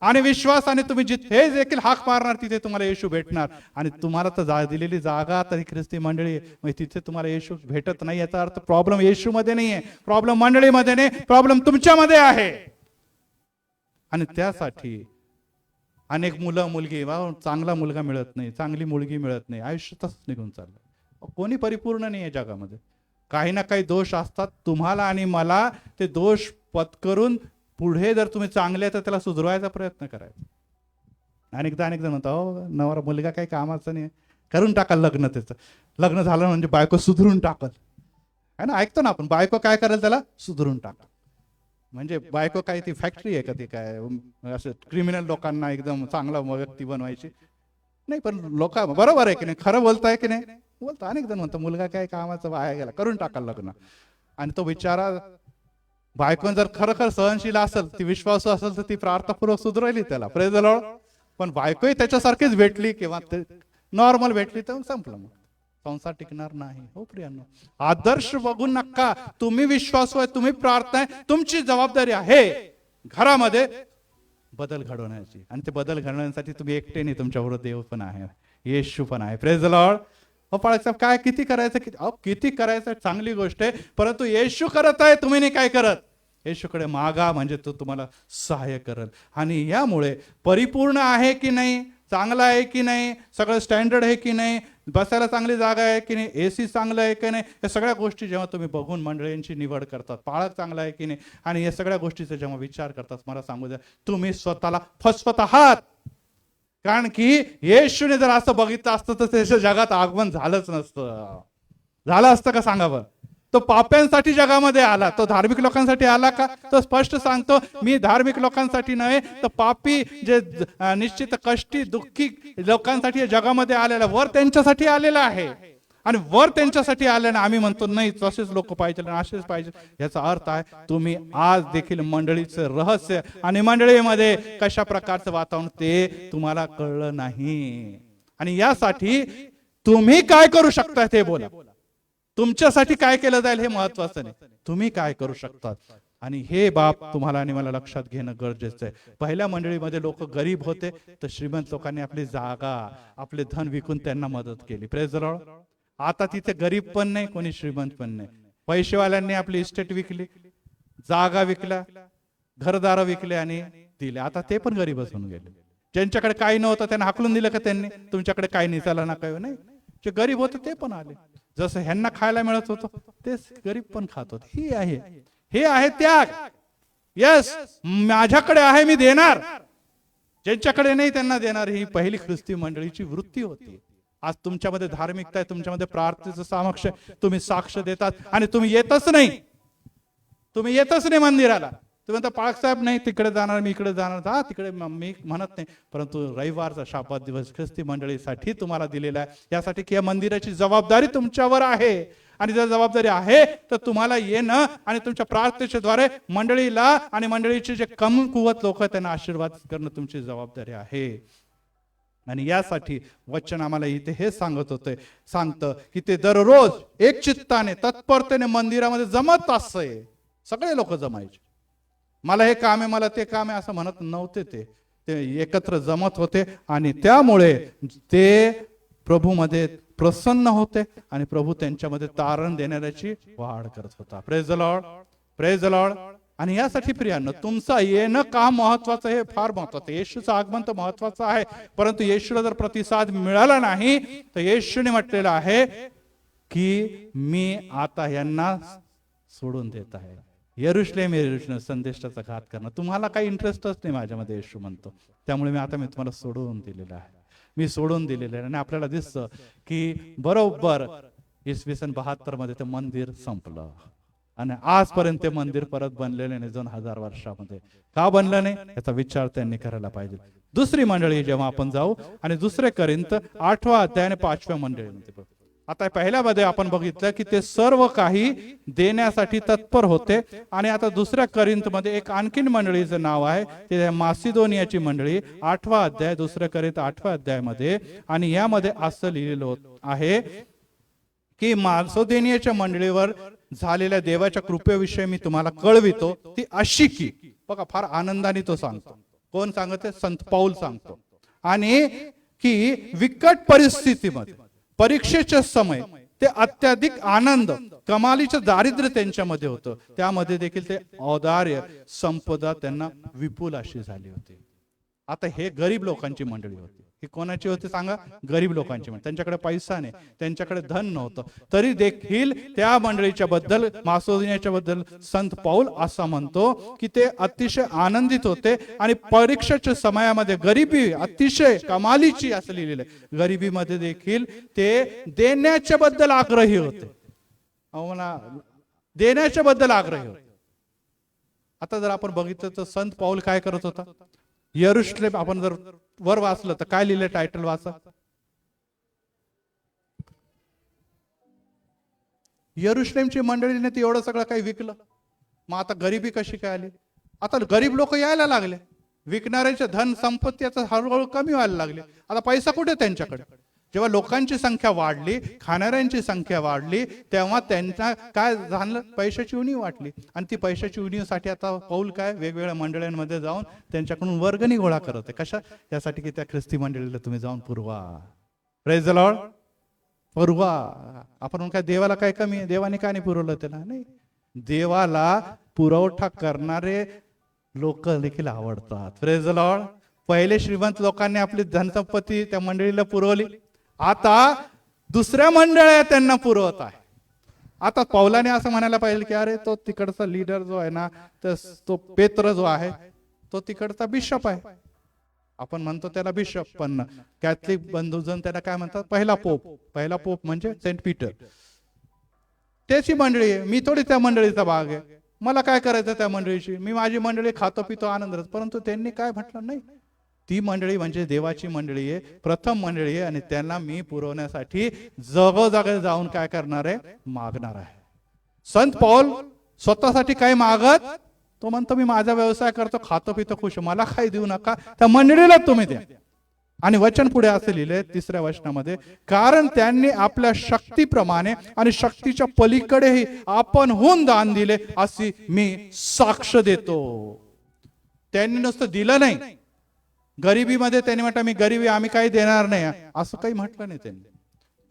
आणि विश्वासाने तुम्ही जिथे देखील हाक मारणार तिथे तुम्हाला येशू भेटणार. आणि तुम्हाला तर दिलेली जागा तरी ख्रिस्ती मंडळी, तिथे तुम्हाला येशू भेटत नाही याचा अर्थ प्रॉब्लेम येशू मध्ये नाहीये, प्रॉब्लेम मंडळीमध्ये नाही, प्रॉब्लेम तुमच्यामध्ये आहे. आणि त्यासाठी अनेक मुलं मुलगी, चांगला मुलगा मिळत नाही, चांगली मुलगी मिळत नाही, आयुष्य तसंच निघून चाललं. कोणी परिपूर्ण नाही आहे जगामध्ये. काही ना काही दोष असतात तुम्हाला आणि मला. ते दोष पत्करून पुढे जर तुम्ही चांगले आहे तर त्याला सुधारवायचा प्रयत्न करायचा. अनेकदा म्हणतो हो नवरा मुलगा काही कामाचा नाही, करून टाकाल लग्न, त्याचं लग्न झालं म्हणजे बायको सुधरून टाकल, है ना. ऐकतो ना आपण, बायको काय करेल त्याला सुधरून टाका. म्हणजे बायको काय ती फॅक्टरी आहे का ती काय असं क्रिमिनल लोकांना एकदम चांगला व्यक्ती बनवायची? नाही, पण लोक बरोबर आहे की नाही, खरं बोलताय की नाही बोलतो. अनेक जण म्हणतो मुलगा काय कामाचा वाया गेला, करून टाकाल लग्न. आणि तो बिचारा बायकोन जर खरं सहनशील असेल, ती विश्वासू असेल तर ती प्रार्थनापूर्वक सुधरवली त्याला, प्रेज द लॉर्ड. पण बायकोही त्याच्यासारखीच भेटली किंवा नॉर्मल भेटली तर संपलं, मग संसार टिकणार नाही. हो प्रियांनो, आदर्श बघू नका. तुम्ही विश्वासू आहे, तुम्ही प्रार्थना आहे, तुमची जबाबदारी आहे घरामध्ये बदल घडवण्याची. आणि ते बदल घडवण्यासाठी तुम्ही एकटे नाही, तुमच्याबरोबर देव पण आहे, येशू पण आहे. Praise the Lord. पाळसाहेब काय किती करायचं, किती करायचं चांगली गोष्ट आहे, परंतु येशू करत आहे, तुम्ही नाही काय करत. येशूकडे मागा म्हणजे तो तुम्हाला सहाय्य करल. आणि यामुळे परिपूर्ण आहे की नाही, चांगला आहे की नाही, सगळं स्टँडर्ड आहे की नाही, बसायला चांगली जागा आहे की नाही, एसी चांगलं आहे की नाही, या सगळ्या गोष्टी जेव्हा तुम्ही बघून मंडळींची निवड करतात, पाळक चांगला आहे की नाही, आणि या सगळ्या गोष्टीचा जेव्हा विचार करतात, मला सांगू द्या तुम्ही स्वतःला फसवत आहात. कारण की येशूने जर असं बघितलं असतं तर त्याच्या जगात आगमन झालंच नसतं. झालं असतं का सांगा बरं. तो पाप्यांसाठी जगामध्ये आला, तो धार्मिक लोकांसाठी आला का? तो स्पष्ट सांगतो, मी धार्मिक लोकांसाठी नव्हे तर पापी जे निश्चित कष्टी दुःखी लोकांसाठी जगामध्ये आलेला, वर त्यांच्यासाठी आलेला आहे. आणि वर त्यांच्यासाठी आल्याने आम्ही म्हणतो नाही तसेच लोक पाहिजे, असेच पाहिजे. याचा अर्थ आहे तुम्ही आज देखील मंडळीचं रहस्य आणि मंडळीमध्ये कशा प्रकारचं वातावरण ते तुम्हाला कळलं नाही. आणि यासाठी तुम्ही काय करू शकता ते बोला. तुमच्यासाठी काय केलं जाईल हे महत्वाचं नाही, तुम्ही काय करू शकता. आणि हे बाब तुम्हाला आणि मला लक्षात घेणं गरजेचं आहे. पहिल्या मंडळीमध्ये लोक गरीब होते तर श्रीमंत लोकांनी आपली जागा आपले धन विकून त्यांना मदत केली. Praise the Lord. आता तिथे गरीब पण नाही, कोणी श्रीमंत पण नाही. पैसेवाल्यांनी आपली इस्टेट विकली, जागा विकल्या, घरदार विकले आणि दिले. आता ते पण गरीबच होऊन गेले. ज्यांच्याकडे काही नव्हतं त्यांना हाकलून दिलं का त्यांनी, तुमच्याकडे काही नाही चला ना काही नाही. जे गरीब होते ते पण आले. जसं ह्यांना खायला मिळत होतं तेच गरीब पण खात होते. हे आहे त्याग. यस, माझ्याकडे आहे मी देणार, ज्यांच्याकडे नाही त्यांना देणार. ही पहिली ख्रिस्ती मंडळीची वृत्ती होती. आज तुमच्यामध्ये धार्मिकता आहे, तुमच्यामध्ये प्रार्थनेचं सामक्ष, तुम्ही साक्ष देतात आणि तुम्ही येतच नाही मंदिराला. तुम्ही म्हणता पाळक साहेब नाही तिकडे जाणार, मी इकडे जाणार. हा तिकडे मी म्हणत नाही, परंतु रविवारचा शाबात दिवस ख्रिस्ती मंडळीसाठी तुम्हाला दिलेला आहे, यासाठी की या मंदिराची जबाबदारी तुमच्यावर आहे. आणि जर जबाबदारी आहे तर तुम्हाला येणं आणि तुमच्या प्रार्थनेच्या द्वारे मंडळीला आणि मंडळीचे जे कमकुवत लोक त्यांना आशीर्वाद करणं तुमची जबाबदारी आहे. आणि यासाठी वचन आम्हाला इथे हे सांगतं की ते दररोज एक चित्ताने तत्परतेने मंदिरामध्ये जमत असते. सगळे लोक जमायचे. मला हे काम आहे, मला ते काम आहे असं म्हणत नव्हते. ते एकत्र जमत होते आणि त्यामुळे ते प्रभूमध्ये प्रसन्न होते आणि प्रभू त्यांच्यामध्ये तारण देण्याची वाढ करत होता. Praise the Lord, praise the Lord. आणि यासाठी प्रियांनो तुमचं येणं काम महत्वाचं, हे फार महत्वाचं. येशूचं आगमन तर महत्वाचं आहे, परंतु येशूला जर प्रतिसाद मिळाला नाही तर येशूने म्हटलेलं आहे की मी आता यांना सोडून देत आहे. यरुशलेम संदेशाचा घात करणं तुम्हाला काही इंटरेस्टच नाही माझ्यामध्ये, येशू म्हणतो. त्यामुळे मी तुम्हाला सोडून दिलेलं आहे, मी सोडून दिलेलं आहे. आणि आपल्याला दिसतं की बरोबर इसवी सन 72 मध्ये ते मंदिर संपलं आणि आजपर्यंत ते मंदिर परत बनलेले नाही 2000 वर्षामध्ये. का बनलं नाही याचा विचार त्यांनी करायला पाहिजे. दुसरी मंडळी जेव्हा आपण जाऊ आणि दुसरे करिंथ 8व्या अध्याय आणि 5व्या मंडळीमध्ये, आता पहिल्यामध्ये आपण बघितलं की ते सर्व काही देण्यासाठी तत्पर होते. आणि आता दुसऱ्या करिंथ मध्ये एक आणखीन मंडळीचं नाव आहे, ते मासिदोनियाची मंडळी. 8वा अध्याय, दुसऱ्या करिंथ 8व्या अध्यायामध्ये. आणि यामध्ये असं लिहिलेलं आहे की मासिदोनियाच्या मंडळीवर झालेल्या देवाच्या कृपेविषयी मी तुम्हाला कळवितो. ती अशी की, बघा फार आनंदाने तो सांगतो. कोण सांगते? संत पौल सांगतो. आणि की विकट परिस्थितीमध्ये, परीक्षेच्या समय ते अत्याधिक आनंद, कमालीचं दारिद्र्य त्यांच्यामध्ये होतं, त्यामध्ये देखील ते औदार्य संपदा त्यांना विपुल अशी झाली होती. आता हे गरीब लोकांची मंडळी होती. ही कोणाची होती सांगा? गरीब लोकांची. त्यांच्याकडे पैसा नाही, त्यांच्याकडे धन नव्हतं, तरी देखील त्या मंडळीच्या बद्दल, मासिदोनियाच्या बद्दल संत पौल असं म्हणतो की ते अतिशय आनंदित होते आणि परीक्षेच्या समयामध्ये गरिबी अतिशय कमालीची असं लिहिलेलं आहे, गरिबीमध्ये देखील ते देण्याच्या बद्दल आग्रही होते. देण्याच्या बद्दल आग्रही होते. आता जर आपण बघितलं तर संत पौल काय करत होता? यरुशलेम, आपण जर वर वाचलं तर काय लिहिलं, टायटल वाचा, यरुशलेमची मंडळीने ते एवढं सगळं काही विकलं, मग आता गरिबी कशी काय आली? आता गरीब लोक यायला लागले, विकणाऱ्याचे धन संपत्ती आता हळूहळू कमी व्हायला लागले. आता पैसा कुठे त्यांच्याकडे? जेव्हा लोकांची संख्या वाढली, खाणाऱ्यांची संख्या वाढली, तेव्हा त्यांना काय झालं? पैशाची उणीव वाटली. आणि ती पैशाची उणीवसाठी आता पौल काय वेगवेगळ्या मंडळांमध्ये जाऊन त्यांच्याकडून वर्गणी गोळा करत आहे. कशा? यासाठी की त्या ख्रिस्ती मंडळीला तुम्ही जाऊन पुरवा. Praise the Lord. पुरवा. आपण काय देवाला काय कमी आहे? देवाने काय नाही पुरवलं त्याला? नाही. देवाला पुरवठा करणारे लोक देखील आवडतात. Praise the Lord. पहिले श्रीमंत लोकांनी आपली धनसंपत्ती त्या मंडळीला पुरवली, आता दुसऱ्या मंडळ्या त्यांना पुरवत आहे. आता पौलाने असं म्हणायला पाहिजे की अरे तो तिकडचा लीडर जो आहे ना, तो पेत्र जो आहे तो तिकडचा बिशप आहे. आपण म्हणतो त्याला बिशप, पण कॅथलिक बंधूजन त्याला काय म्हणतात? पहिला पोप. पहिला पोप म्हणजे सेंट पीटर. त्याची मंडळी आहे, मी थोडी त्या मंडळीचा भाग आहे. मला काय करायचं त्या मंडळीशी? मी माझी मंडळी खातो पितो आनंद. परंतु त्यांनी काय म्हटलं? नाही, ती मंडळी म्हणजे देवाची मंडळी आहे, प्रथम मंडळी आहे, आणि त्यांना मी पुरवण्यासाठी जगोजागे जाऊन काय करणार आहे? मागणार आहे. संत पौल स्वतःसाठी काय मागत? तो म्हणतो मी माझा व्यवसाय करतो, खातो पितो खुश, मला काही देऊ नका, त्या मंडळीला तुम्ही द्या. आणि वचन पुढे असे लिहिले 3ऱ्या वचनामध्ये, कारण त्यांनी आपल्या शक्तीप्रमाणे आणि शक्तीच्या पलीकडेही आपणहून दान दिले अशी मी साक्ष देतो. त्यांनी नुसतं दिलं नाही, गरिबीमध्ये त्यांनी म्हटलं मी गरिबी, आम्ही काही देणार नाही असं काही म्हटलं नाही त्यांनी,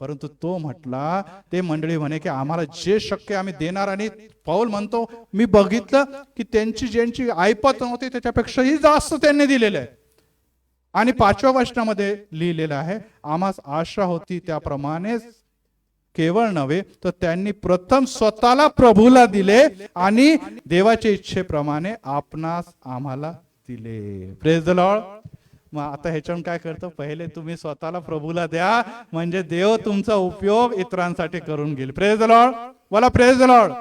परंतु तो म्हटला, ते मंडळी म्हणे की आम्हाला जे शक्य आम्ही देणार. आणि पौल म्हणतो मी बघितलं की त्यांची ज्यांची ऐपत नव्हती त्याच्यापेक्षाही जास्त त्यांनी दिलेलं आहे. आणि 5व्या वचनामध्ये लिहिलेलं आहे, आम्हास आशा होती त्याप्रमाणे केवळ नव्हे तर त्यांनी प्रथम स्वतःला प्रभूला दिले आणि देवाच्या इच्छेप्रमाणे आपणास आम्हाला दिले. Praise the Lord. मग आता ह्याच्यावर काय करतो? पहिले तुम्ही स्वतःला प्रभूला द्या, म्हणजे देव तुमचा उपयोग इतरांसाठी करून घेईल. Praise the Lord. बोला praise the Lord.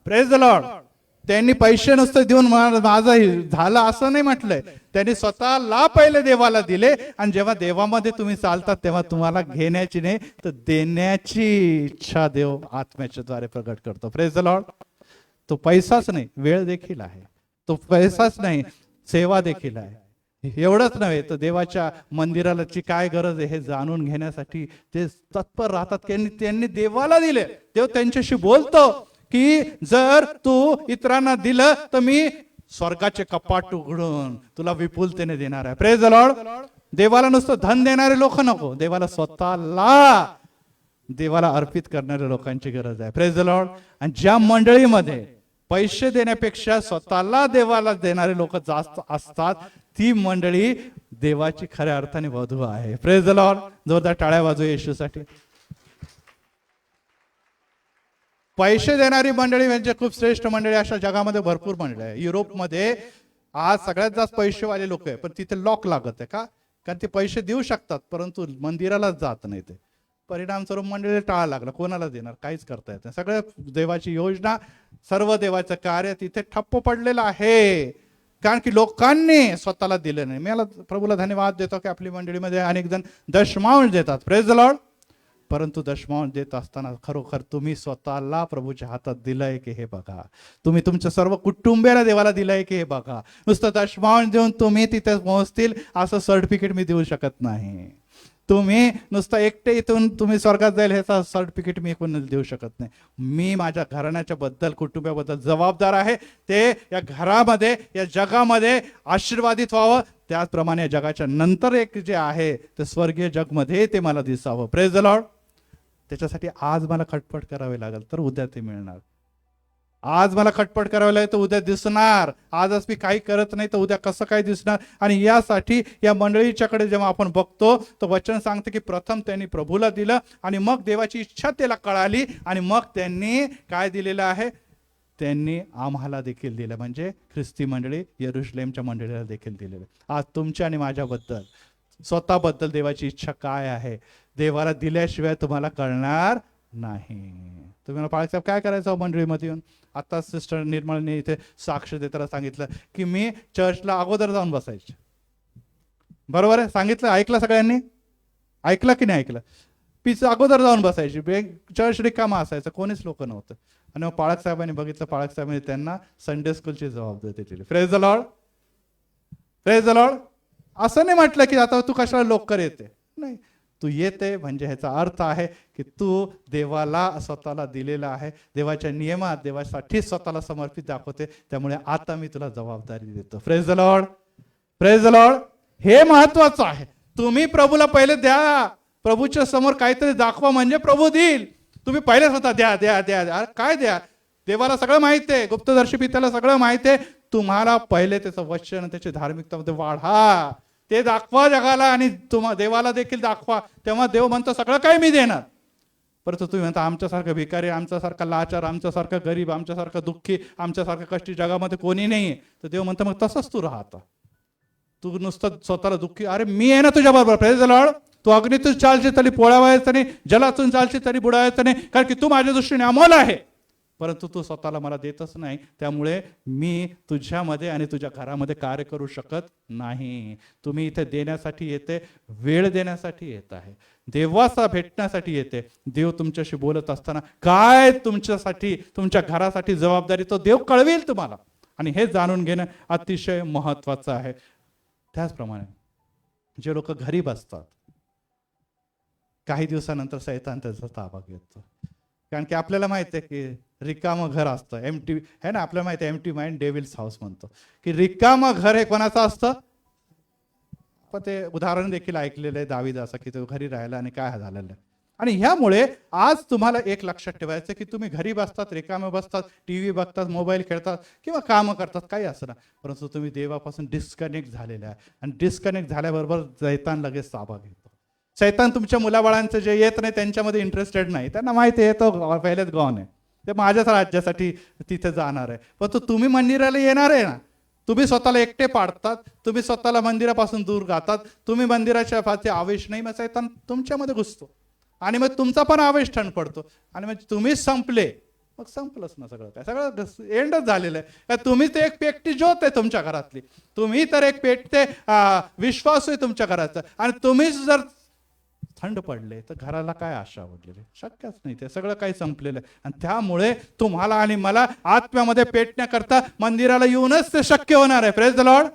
Praise the Lord. त्यांनी पैसे नुसते देऊन माझं झालं असं नाही म्हटलंय, त्यांनी स्वतःला पहिले देवाला दिले. आणि जेव्हा देवामध्ये तुम्ही चालतात तेव्हा तुम्हाला घेण्याची नाही तर देण्याची इच्छा देव आत्म्याच्या द्वारे प्रगट करतो. Praise the Lord. तो पैसाच नाही, वेळ देखील आहे. तो पैसाच नाही, सेवा देखील आहे. एवढंच नव्हे तर देवाच्या मंदिराची काय गरज आहे हे जाणून घेण्यासाठी ते तत्पर राहतात. त्यांनी देवाला दिले. देव त्यांच्याशी बोलतो की जर तू इतरांना दिलं तर मी स्वर्गाचे कपाट उघडून तुला विपुलतेने देणार आहे. Praise the Lord. देवाला नुसतं धन देणारे लोक नको, देवाला स्वतःला देवाला अर्पित करणाऱ्या लोकांची गरज आहे. Praise the Lord. आणि ज्या मंडळीमध्ये पैसे देण्यापेक्षा स्वतःला देवाला देणारे लोक जास्त असतात ती मंडळी देवाची खऱ्या अर्थाने वधू आहे. Praise the Lord. जोरदार टाळ्या वाजवू येशूसाठी. पैसे देणारी मंडळी म्हणजे खूप श्रेष्ठ मंडळी अशा जगामध्ये भरपूर मंडळी आहे. युरोपमध्ये आज सगळ्यात जास्त पैसेवाले लोक आहे, पण तिथे लॉक लागत आहे. का? कारण ते पैसे देऊ शकतात परंतु मंदिरालाच जात नाही. ते परिणाम स्वरूप मंडळी टाळा लागला. कोणाला देणार? काहीच करता येत नाही. सगळ्या देवाची योजना, सर्व देवाचं कार्य तिथे ठप्प पडलेलं आहे, कारण की लोकांनी स्वतःला दिलं नाही. मी प्रभूला धन्यवाद देतो की आपली मंडळीमध्ये अनेक जण दशमांश देतात. Praise the Lord. परंतु दशमांश देत असताना खरोखर तुम्ही स्वतःला प्रभूच्या हातात दिलंय की हे बघा. तुम्ही तुमच्या सर्व कुटुंबियाला देवाला दिलंय की हे बघा. नुसतं दशमांश देऊन तुम्ही तिथे पोहोचतील असं सर्टिफिकेट मी देऊ शकत नाही. तुम्ही नुसतं एकटे इथून तुम्ही स्वर्गात जाईल ह्याचा सर्टिफिकेट मी कोणाला देऊ शकत नाही. मी माझ्या घराण्याच्या बद्दल, कुटुंबाबद्दल जबाबदार आहे. ते या घरामध्ये, या जगामध्ये आशीर्वादित व्हावं. त्याचप्रमाणे जगाच्या नंतर एक जे आहे ते स्वर्गीय जगमध्ये ते मला दिसावं. Praise the Lord. त्याच्यासाठी आज मला खटपट करावी लागेल तर उद्या ते मिळणार. आज मला खटपट करावं लागेल तर उद्या दिसणार, आजच मी काही करत नाही तर उद्या कसं काय दिसणार. आणि यासाठी या मंडळीच्याकडे जेव्हा आपण बघतो तर वचन सांगतं की प्रथम त्यांनी प्रभूला दिलं आणि मग देवाची इच्छा त्याला कळाली आणि मग त्यांनी काय दिलेलं आहे, त्यांनी आम्हाला देखील दिलं, म्हणजे ख्रिस्ती मंडळी यरुशलेमच्या मंडळीला देखील दिलेलं. आज तुमच्या आणि माझ्याबद्दल, स्वतःबद्दल देवाची इच्छा काय आहे, देवाला दिल्याशिवाय तुम्हाला कळणार नाही. तुम्हाला पाळसाहेब काय करायचं मंडळीमध्ये येऊन? आता सिस्टर निर्मळने इथे साक्ष देताना सांगितलं की मी चर्चला अगोदर जाऊन बसायचे. बरोबर आहे, सांगितलं, ऐकलं सगळ्यांनी, ऐकलं की नाही ऐकलं? पीच अगोदर जाऊन बसायची, चर्च रिकामा असायचं, कोणीच लोक नव्हतं. आणि मग पाळक साहेबांनी बघितलं, पाळक साहेबांनी त्यांना संडे स्कूलची जबाबदारी दिली. Praise the Lord, praise the Lord. असं नाही म्हटलं की आता तू कशाला लवकर येते, नाही, तू येते म्हणजे ह्याचा अर्थ आहे की तू देवाला स्वतःला दिलेला आहे, देवाच्या नियमात देवासाठी स्वतःला समर्पित दाखवते, त्यामुळे आता मी तुला जबाबदारी देतो. Praise the Lord, praise the Lord. हे महत्वाचं आहे. तुम्ही प्रभूला पहिले द्या, प्रभूच्या समोर काहीतरी दाखवा म्हणजे प्रभू देईल. तुम्ही पहिले स्वतः द्या द्या द्या द्या, काय द्या? देवाला सगळं माहिती आहे, गुप्तदर्शी पित्याला सगळं माहिती आहे. तुम्हाला पहिले त्याचं वचन, त्याची धार्मिकतामध्ये वाढा, ते दाखवा जगाला आणि तुम्हा देवाला देखील दाखवा. तेव्हा देव म्हणतो सगळं काही मी देणार. परंतु तुम्ही म्हणता आमच्यासारखं भिकारी, आमच्यासारखा लाचार, आमच्यासारखा गरीब, आमच्यासारखा दुःखी, आमच्यासारखा कष्टी जगामध्ये कोणी नाहीये. तर देव म्हणतो मग तसंच तू राहता, तू नुसतं स्वतःला दुःखी. अरे मी आहे ना तुझ्या बरोबर. Praise the Lord. तू अग्नीतून चालशील तरी पोळावायचं नाही, जलातून चालशील तरी बुडावायचं नाही, कारण की तू माझ्या दृष्टीने अमोल आहे. परंतु तू स्वतःला मला देतच नाही, त्यामुळे मी तुझ्यामध्ये आणि तुझ्या घरामध्ये कार्य करू शकत नाही. तुम्ही इथे देण्यासाठी येते, वेळ देण्यासाठी येत आहे, देवाचा भेटण्यासाठी येते. देव तुमच्याशी बोलत असताना काय तुमच्यासाठी, तुमच्या घरासाठी जबाबदारी तो देव कळवेल तुम्हाला, आणि हे जाणून घेणं अतिशय महत्वाचं आहे. त्याचप्रमाणे जे लोक घरी बसतात, काही दिवसानंतर सैतान त्याचा ताबा घेतो. कारण की आपल्याला माहिती आहे की रिकामं घर असतं, एमटी है ना, आपल्याला माहिती आहे एमटी माइंड डेव्हिल्स हाऊस म्हणतो, की रिकामं घर हे कोणाचं असतं. पण ते उदाहरण देखील ऐकलेलं आहे दावीदाचं, की तो घरी राहिला आणि काय झालेलं आहे. आणि ह्यामुळे आज तुम्हाला एक लक्षात ठेवायचं की तुम्ही घरी बसतात, रिकामे बसतात, टीव्ही बघतात, मोबाईल खेळतात किंवा कामं करतात, काही असं ना, परंतु तुम्ही देवापासून डिस्कनेक्ट झालेले आहे. आणि डिस्कनेक्ट झाल्याबरोबर शैतान लगेच ताबा घेतो. शैतान तुमच्या मुलाबाळांचं जे येत नाही त्यांच्यामध्ये इंटरेस्टेड नाही, त्यांना माहिती आहे तो पहिलेच गॉन आहे, ते माझ्याच राज्यासाठी तिथे जाणार आहे. पण तो तुम्ही मंदिराला येणार आहे ना, तुम्ही स्वतःला एकटे पाडतात, तुम्ही स्वतःला मंदिरापासून दूर जातात, तुम्ही मंदिराच्या फारसे आवेश नाही, मग शैतान तुमच्यामध्ये घुसतो आणि मग तुमचा पण आवेश ठण पडतो आणि मग तुम्हीच संपले. मग संपलंच ना सगळं, काय सगळं एंडच झालेलं आहे. तुम्ही ते एक पेटती ज्योत आहे तुमच्या घरातली, तुम्ही तर एक पेटते विश्वास आहे तुमच्या घराचा, आणि तुम्हीच जर थंड पडले तर घराला काय आशा उरलेली, शक्यच नाही, ते सगळं काही संपलेलं आहे. आणि त्यामुळे तुम्हाला आणि मला आत्म्यामध्ये पेटण्याकरता मंदिराला येऊनच ते शक्य होणार आहे. Praise the Lord.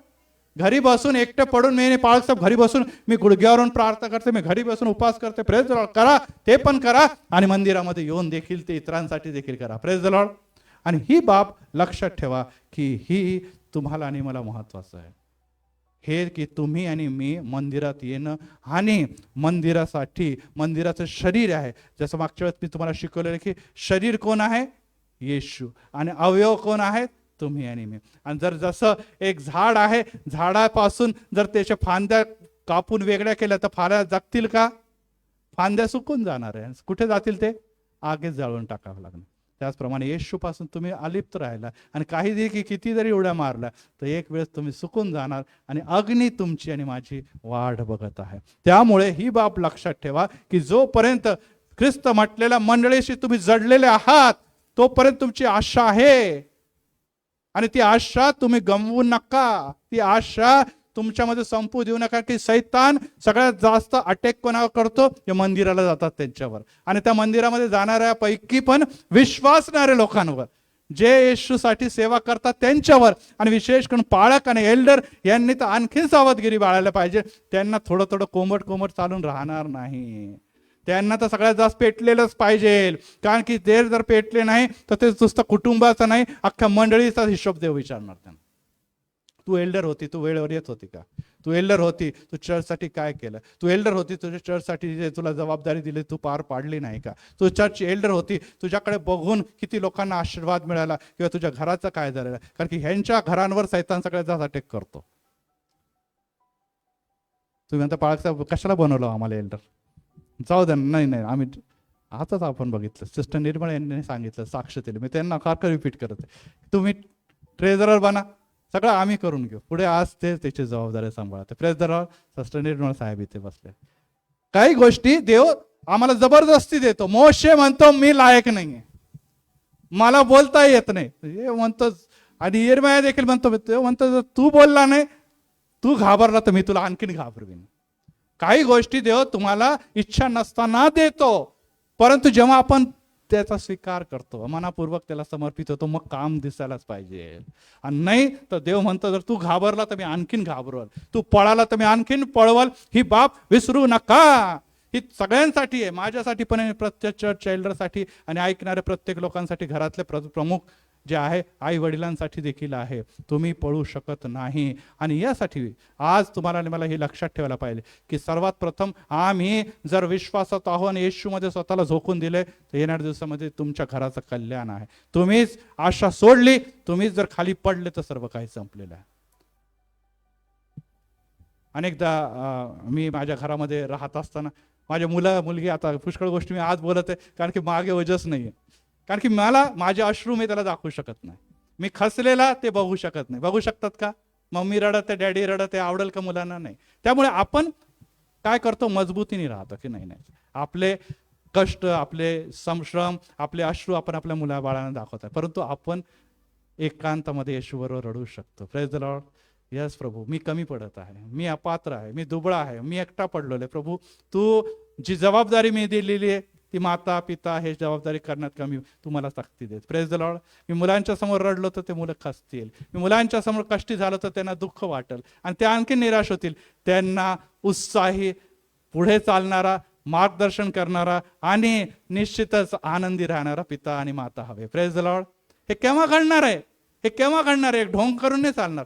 घरी बसून एकटे पडून मी पाळसाहेब घरी बसून मी गुडघ्यावरून प्रार्थना करते, मी घरी बसून उपवास करते, प्रेज द लॉर्ड करा, ते पण करा, आणि मंदिरामध्ये येऊन देखील ते इतरांसाठी देखील करा. Praise the Lord. आणि ही बाब लक्षात ठेवा की ही तुम्हाला आणि मला महत्वाचं आहे, हे की तुम्ही आणि मी मंदिरात येणं, आणि मंदिरासाठी, मंदिराचं शरीर आहे, जसं मागच्या वेळेस मी तुम्हाला शिकवलेलं की शरीर कोण आहे, येशू, आणि अवयव कोण आहेत, तुम्ही आणि मी. आणि जर जसं एक झाड आहे, झाडापासून जर त्याच्या फांद्या कापून वेगळ्या केल्या तर फांद्या जगतील का? फांद्या सुकून जाणार आहे. कुठे जातील ते? आगीत जाळून टाकावं लागणार. त्याचप्रमाणे येशूपासून तुम्ही अलिप्त राहिला आणि काही किती जरी उड्या मारल्या तर एक वेळेस तुम्ही सुकून जाणार, आणि अग्नी तुमची आणि माझी वाढ बघत आहे. त्यामुळे ही बाब लक्षात ठेवा की जोपर्यंत ख्रिस्त म्हटलेल्या मंडळीशी तुम्ही जडलेले आहात तोपर्यंत तुमची आशा आहे, आणि ती आशा तुम्ही गमवू नका. ती आशा तुमच्यामध्ये संपू देऊ नका, की सैतान सगळ्यात जास्त अटॅक कोणावर करतो, जे मंदिराला जातात त्यांच्यावर, आणि त्या मंदिरामध्ये जाणाऱ्या पैकी पण विश्वासणाऱ्या लोकांवर, जे येशूसाठी सेवा करतात त्यांच्यावर, आणि विशेष करून पाळक आणि एल्डर यांनी तर आणखीन सावधगिरी बाळगायला पाहिजे. त्यांना थोडं थोडं कोंबट चालून राहणार नाही, त्यांना तर सगळ्यात जास्त पेटलेलंच पाहिजे. कारण की ते जर पेटले नाही तर ते नुसतं कुटुंबाचा नाही, अख्ख्या मंडळीचा हिशोब देव विचारणार त्यांना. तू एल्डर होती, तू वेळेवर येत होती का? तू एल्डर होती, तू चर्चसाठी काय केलं? तू एल्डर होती, तुझ्या चर्चसाठी जे तुला जबाबदारी दिली तू पार पाडली नाही का? तू चर्च एल्डर होती, तुझ्याकडे बघून किती लोकांना आशीर्वाद मिळाला, किंवा तुझ्या घराचं काय झालेलं? कारण की ह्यांच्या घरांवर सैतान सगळ्यात जास्त अटॅक करतो. तुम्ही म्हणता पाळक कशाला बनवलं आम्हाला एल्डर? जाऊ द्या. नाही नाही, आम्ही आताच आपण बघितलं, सिस्टर निर्मळ यांनी सांगितलं, साक्ष दिली. मी त्यांना सारखं रिपीट करत आहे, तुम्ही ट्रेझरर बना, सगळं आम्ही करून घेऊ. पुढे आज ते त्याची जबाबदारी सांभाळते. Praise the Lord. सिस्टर निर्मळ साहेब इथे बसले. काही गोष्टी देव आम्हाला जबरदस्ती देतो. मोशे म्हणतो मी लायक नाहीये, मला बोलता येत नाही, हे म्हणतो. आणि यिर्मया देखील म्हणतो जर तू बोलला नाही, तू घाबरला तर मी तुला आणखीन घाबरवीन. काही गोष्टी देव तुम्हाला इच्छा नसताना देतो, परंतु जेव्हा आपण त्याचा स्वीकार करतो, मनापूर्वक त्याला समर्पित होतो, मग काम दिसायलाच पाहिजे. आणि नाही तर देव म्हणतो जर तू घाबरला तर मी आणखीन घाबरवल, तू पळाला तर मी आणखीन पळवल. ही बाब विसरू नका. ही सगळ्यांसाठी आहे, माझ्यासाठी पण आहे, प्रत्येक चर्च एल्डरसाठी आणि ऐकणाऱ्या प्रत्येक लोकांसाठी, घरातले प्रमुख जे आहे, आई वडिलांसाठी देखील आहे. तुम्ही पळू शकत नाही. आणि यासाठी आज तुम्हाला आणि मला हे लक्षात ठेवायला पाहिजे की सर्वात प्रथम आम्ही जर विश्वासात आहोत आणि येशूमध्ये स्वतःला झोकून दिले तर येणाऱ्या दिवसामध्ये तुमच्या घराचं कल्याण आहे. तुम्हीच आशा सोडली, तुम्हीच जर खाली पडले तर सर्व काही संपलेलं आहे. अनेकदा मी माझ्या घरामध्ये राहत असताना माझे मुलगी, आता पुष्कळ गोष्टी मी आज बोलत आहे कारण की मागे वजच नाही आहे. कारण की मला माझे अश्रू मी त्याला दाखवू शकत नाही. मी खसलेला ते बघू शकत नाही. बघू शकतात का? मम्मी रडत आहे, डॅडी रडत आहे, आवडेल का मुलांना? नाही. त्यामुळे आपण काय करतो, मजबूतीने राहतो की नाही, आपले कष्ट, आपले संश्रम, आपले अश्रू आपण आपल्या मुलाबाळांना दाखवत आहे, परंतु आपण एकांतामध्ये येशूबरोबर रडू शकतो. Praise the Lord. यस प्रभू, मी कमी पडत आहे, मी अपात्र आहे, मी दुबळा आहे, मी एकटा पडलो आहे. प्रभू तू जी जबाबदारी मी दिलेली आहे ती माता पिता हे जबाबदारी करण्यात कमी तुम्हाला ताकद देत. Praise the Lord. मी मुलांच्या समोर रडलो तर ते मुलं खसतील, मी मुलांच्या समोर कष्टी झालं तर त्यांना दुःख वाटेल आणि ते आणखी निराश होतील. त्यांना उत्साही, पुढे चालणारा, मार्गदर्शन करणारा आणि निश्चितच आनंदी राहणारा पिता आणि माता हवे. Praise the Lord. हे केव्हा घडणार आहे? हे केव्हा घडणार आहे? ढोंग करून नाही चालणार,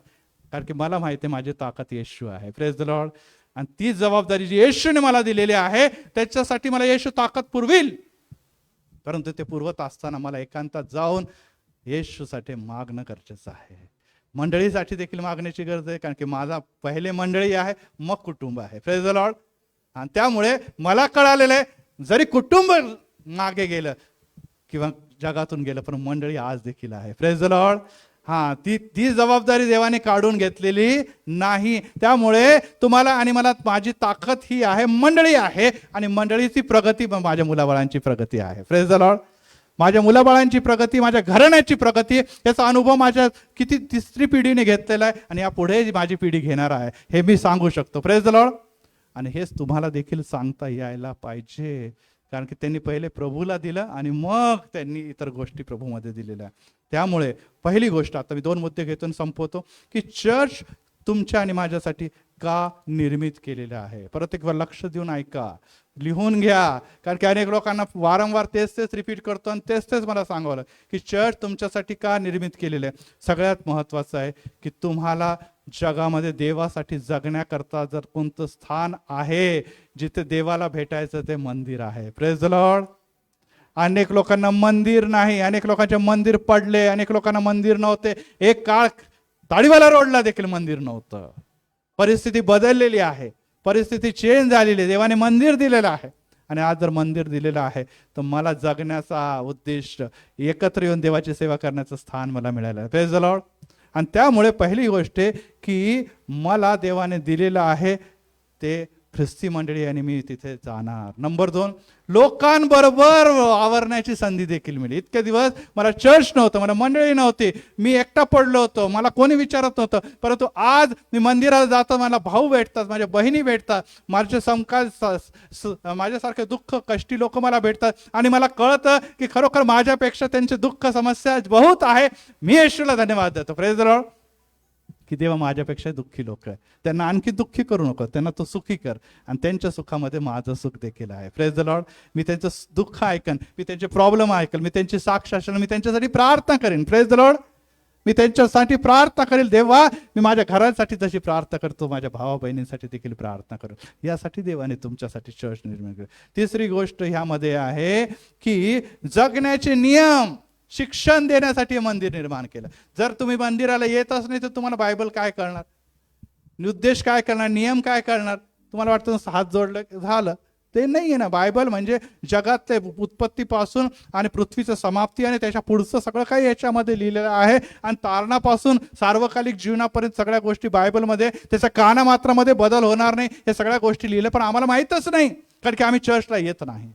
कारण की मला माहिती आहे माझी ताकद येशू आहे. Praise the Lord. आणि ती जबाबदारी जी येशूने मला दिलेली आहे त्याच्यासाठी मला येशू ताकद पुरविल, परंतु ते पुरवत असताना मला एकांतात जाऊन येशूसाठी मागणं गरजेचं आहे. मंडळीसाठी देखील मागण्याची गरज आहे, कारण की माझा पहिले मंडळी आहे, मग कुटुंब आहे. Praise the Lord. आणि त्यामुळे मला कळालेलं आहे जरी कुटुंब मागे गेलं किंवा जगातून गेलं पण मंडळी आज देखील आहे. Praise the Lord. ती जबाबदारी देवाने काढून घेतलेली नाही. त्यामुळे तुम्हाला आणि मला माझी ताकद ही आहे, मंडळी आहे, आणि मंडळीची प्रगती माझ्या मुलाबाळांची प्रगती आहे. Praise the Lord. माझ्या मुलाबाळांची प्रगती, माझ्या घराण्याची प्रगती, याचा अनुभव माझ्या किती तिसरी पिढीने घेतलेला आहे आणि यापुढे माझी पिढी घेणार आहे हे मी सांगू शकतो. Praise the Lord. आणि हेच तुम्हाला देखील सांगता यायला पाहिजे, कारण की त्यांनी पहिले प्रभूला दिलं आणि मग त्यांनी इतर गोष्टी प्रभूमध्ये दिलेल्या. त्यामुळे पहिली गोष्ट, आता मी 2 मुद्दे घेतो आणि संपवतो, की चर्च तुमच्या आणि माझ्यासाठी का निर्मित केलेलं आहे. परत एक लक्ष देऊन ऐका, लिहून घ्या, कारण की अनेक लोकांना वारंवार तेच रिपीट करतो आणि तेच मला सांगावं की चर्च तुमच्यासाठी का निर्मित केलेलं आहे. सगळ्यात महत्त्वाचं आहे की तुम्हाला जगामध्ये देवासाठी जगण्याकरता जर कोणतं स्थान आहे जिथे देवाला भेटायचं ते मंदिर आहे. Praise the Lord. अनेक लोकांना मंदिर नाही, अनेक लोकांचे मंदिर पडले, अनेक लोकांना मंदिर नव्हते. एक काळ ताळीवाला रोडला देखील मंदिर नव्हतं. परिस्थिती बदललेली आहे, परिस्थिती चेंज झालेली आहे. देवाने मंदिर दिलेलं आहे आणि आज जर मंदिर दिलेलं आहे तर मला जगण्याचा उद्देश एकत्र येऊन देवाची सेवा करण्याचं स्थान मला मिळालं आहे. Praise the Lord. आणि त्यामुळे पहिली गोष्ट की मला देवाने दिलेलं आहे ते ख्रिस्ती मंडळी आणि मी तिथे जाणार. नंबर 2, लोकांबरोबर आवरण्याची संधी देखील मिळेल. इतके दिवस मला चर्च नव्हतं, मला मंडळी नव्हती, मी एकटा पडलो होतो, मला कोणी विचारत नव्हतं, परंतु आज मी मंदिरात जातो, मला भाऊ भेटतात, माझ्या बहिणी भेटतात, माझ्यासारखे दुःख कष्टी लोक मला भेटतात आणि मला कळतं की खरोखर माझ्यापेक्षा त्यांचे दुःख समस्या बहुत आहे. मी येशूला धन्यवाद देतो. Praise the Lord. की देवा माझ्यापेक्षा दुःखी लोक आहे, त्यांना आणखी दुःखी करू नको, त्यांना तो सुखी कर आणि त्यांच्या सुखामध्ये माझं सुख देखील आहे. Praise the Lord. मी त्यांचं दुःख ऐकन, मी त्यांचे प्रॉब्लेम ऐकल, मी त्यांची साक्ष असेल, मी त्यांच्यासाठी प्रार्थना करेन. Praise the Lord. मी त्यांच्यासाठी प्रार्थना करेल. देवा, मी माझ्या घरासाठी जशी प्रार्थना करतो, माझ्या भावा बहिणींसाठी देखील प्रार्थना करेल. यासाठी देवाने तुमच्यासाठी चर्च निर्माण केलं. तिसरी गोष्ट ह्यामध्ये आहे की जगण्याचे नियम शिक्षण देण्यासाठी मंदिर निर्माण केलं. जर तुम्ही मंदिराला येतच नाही तर तुम्हाला बायबल काय करणार, उद्देश काय करणार, नियम काय करणार? तुम्हाला वाटतं हात जोडलं झालं, ते नाही आहे ना. बायबल म्हणजे जगातले उत्पत्तीपासून आणि पृथ्वीचं समाप्ती आणि त्याच्या पुढचं सगळं काही याच्यामध्ये लिहिलेलं आहे. आणि तारणापासून सार्वकालिक जीवनापर्यंत सगळ्या गोष्टी बायबलमध्ये, त्याच्या कानामात्रामध्ये बदल होणार नाही, हे सगळ्या गोष्टी लिहिल्या. पण आम्हाला माहीतच नाही, कारण की आम्ही चर्चला येत नाही.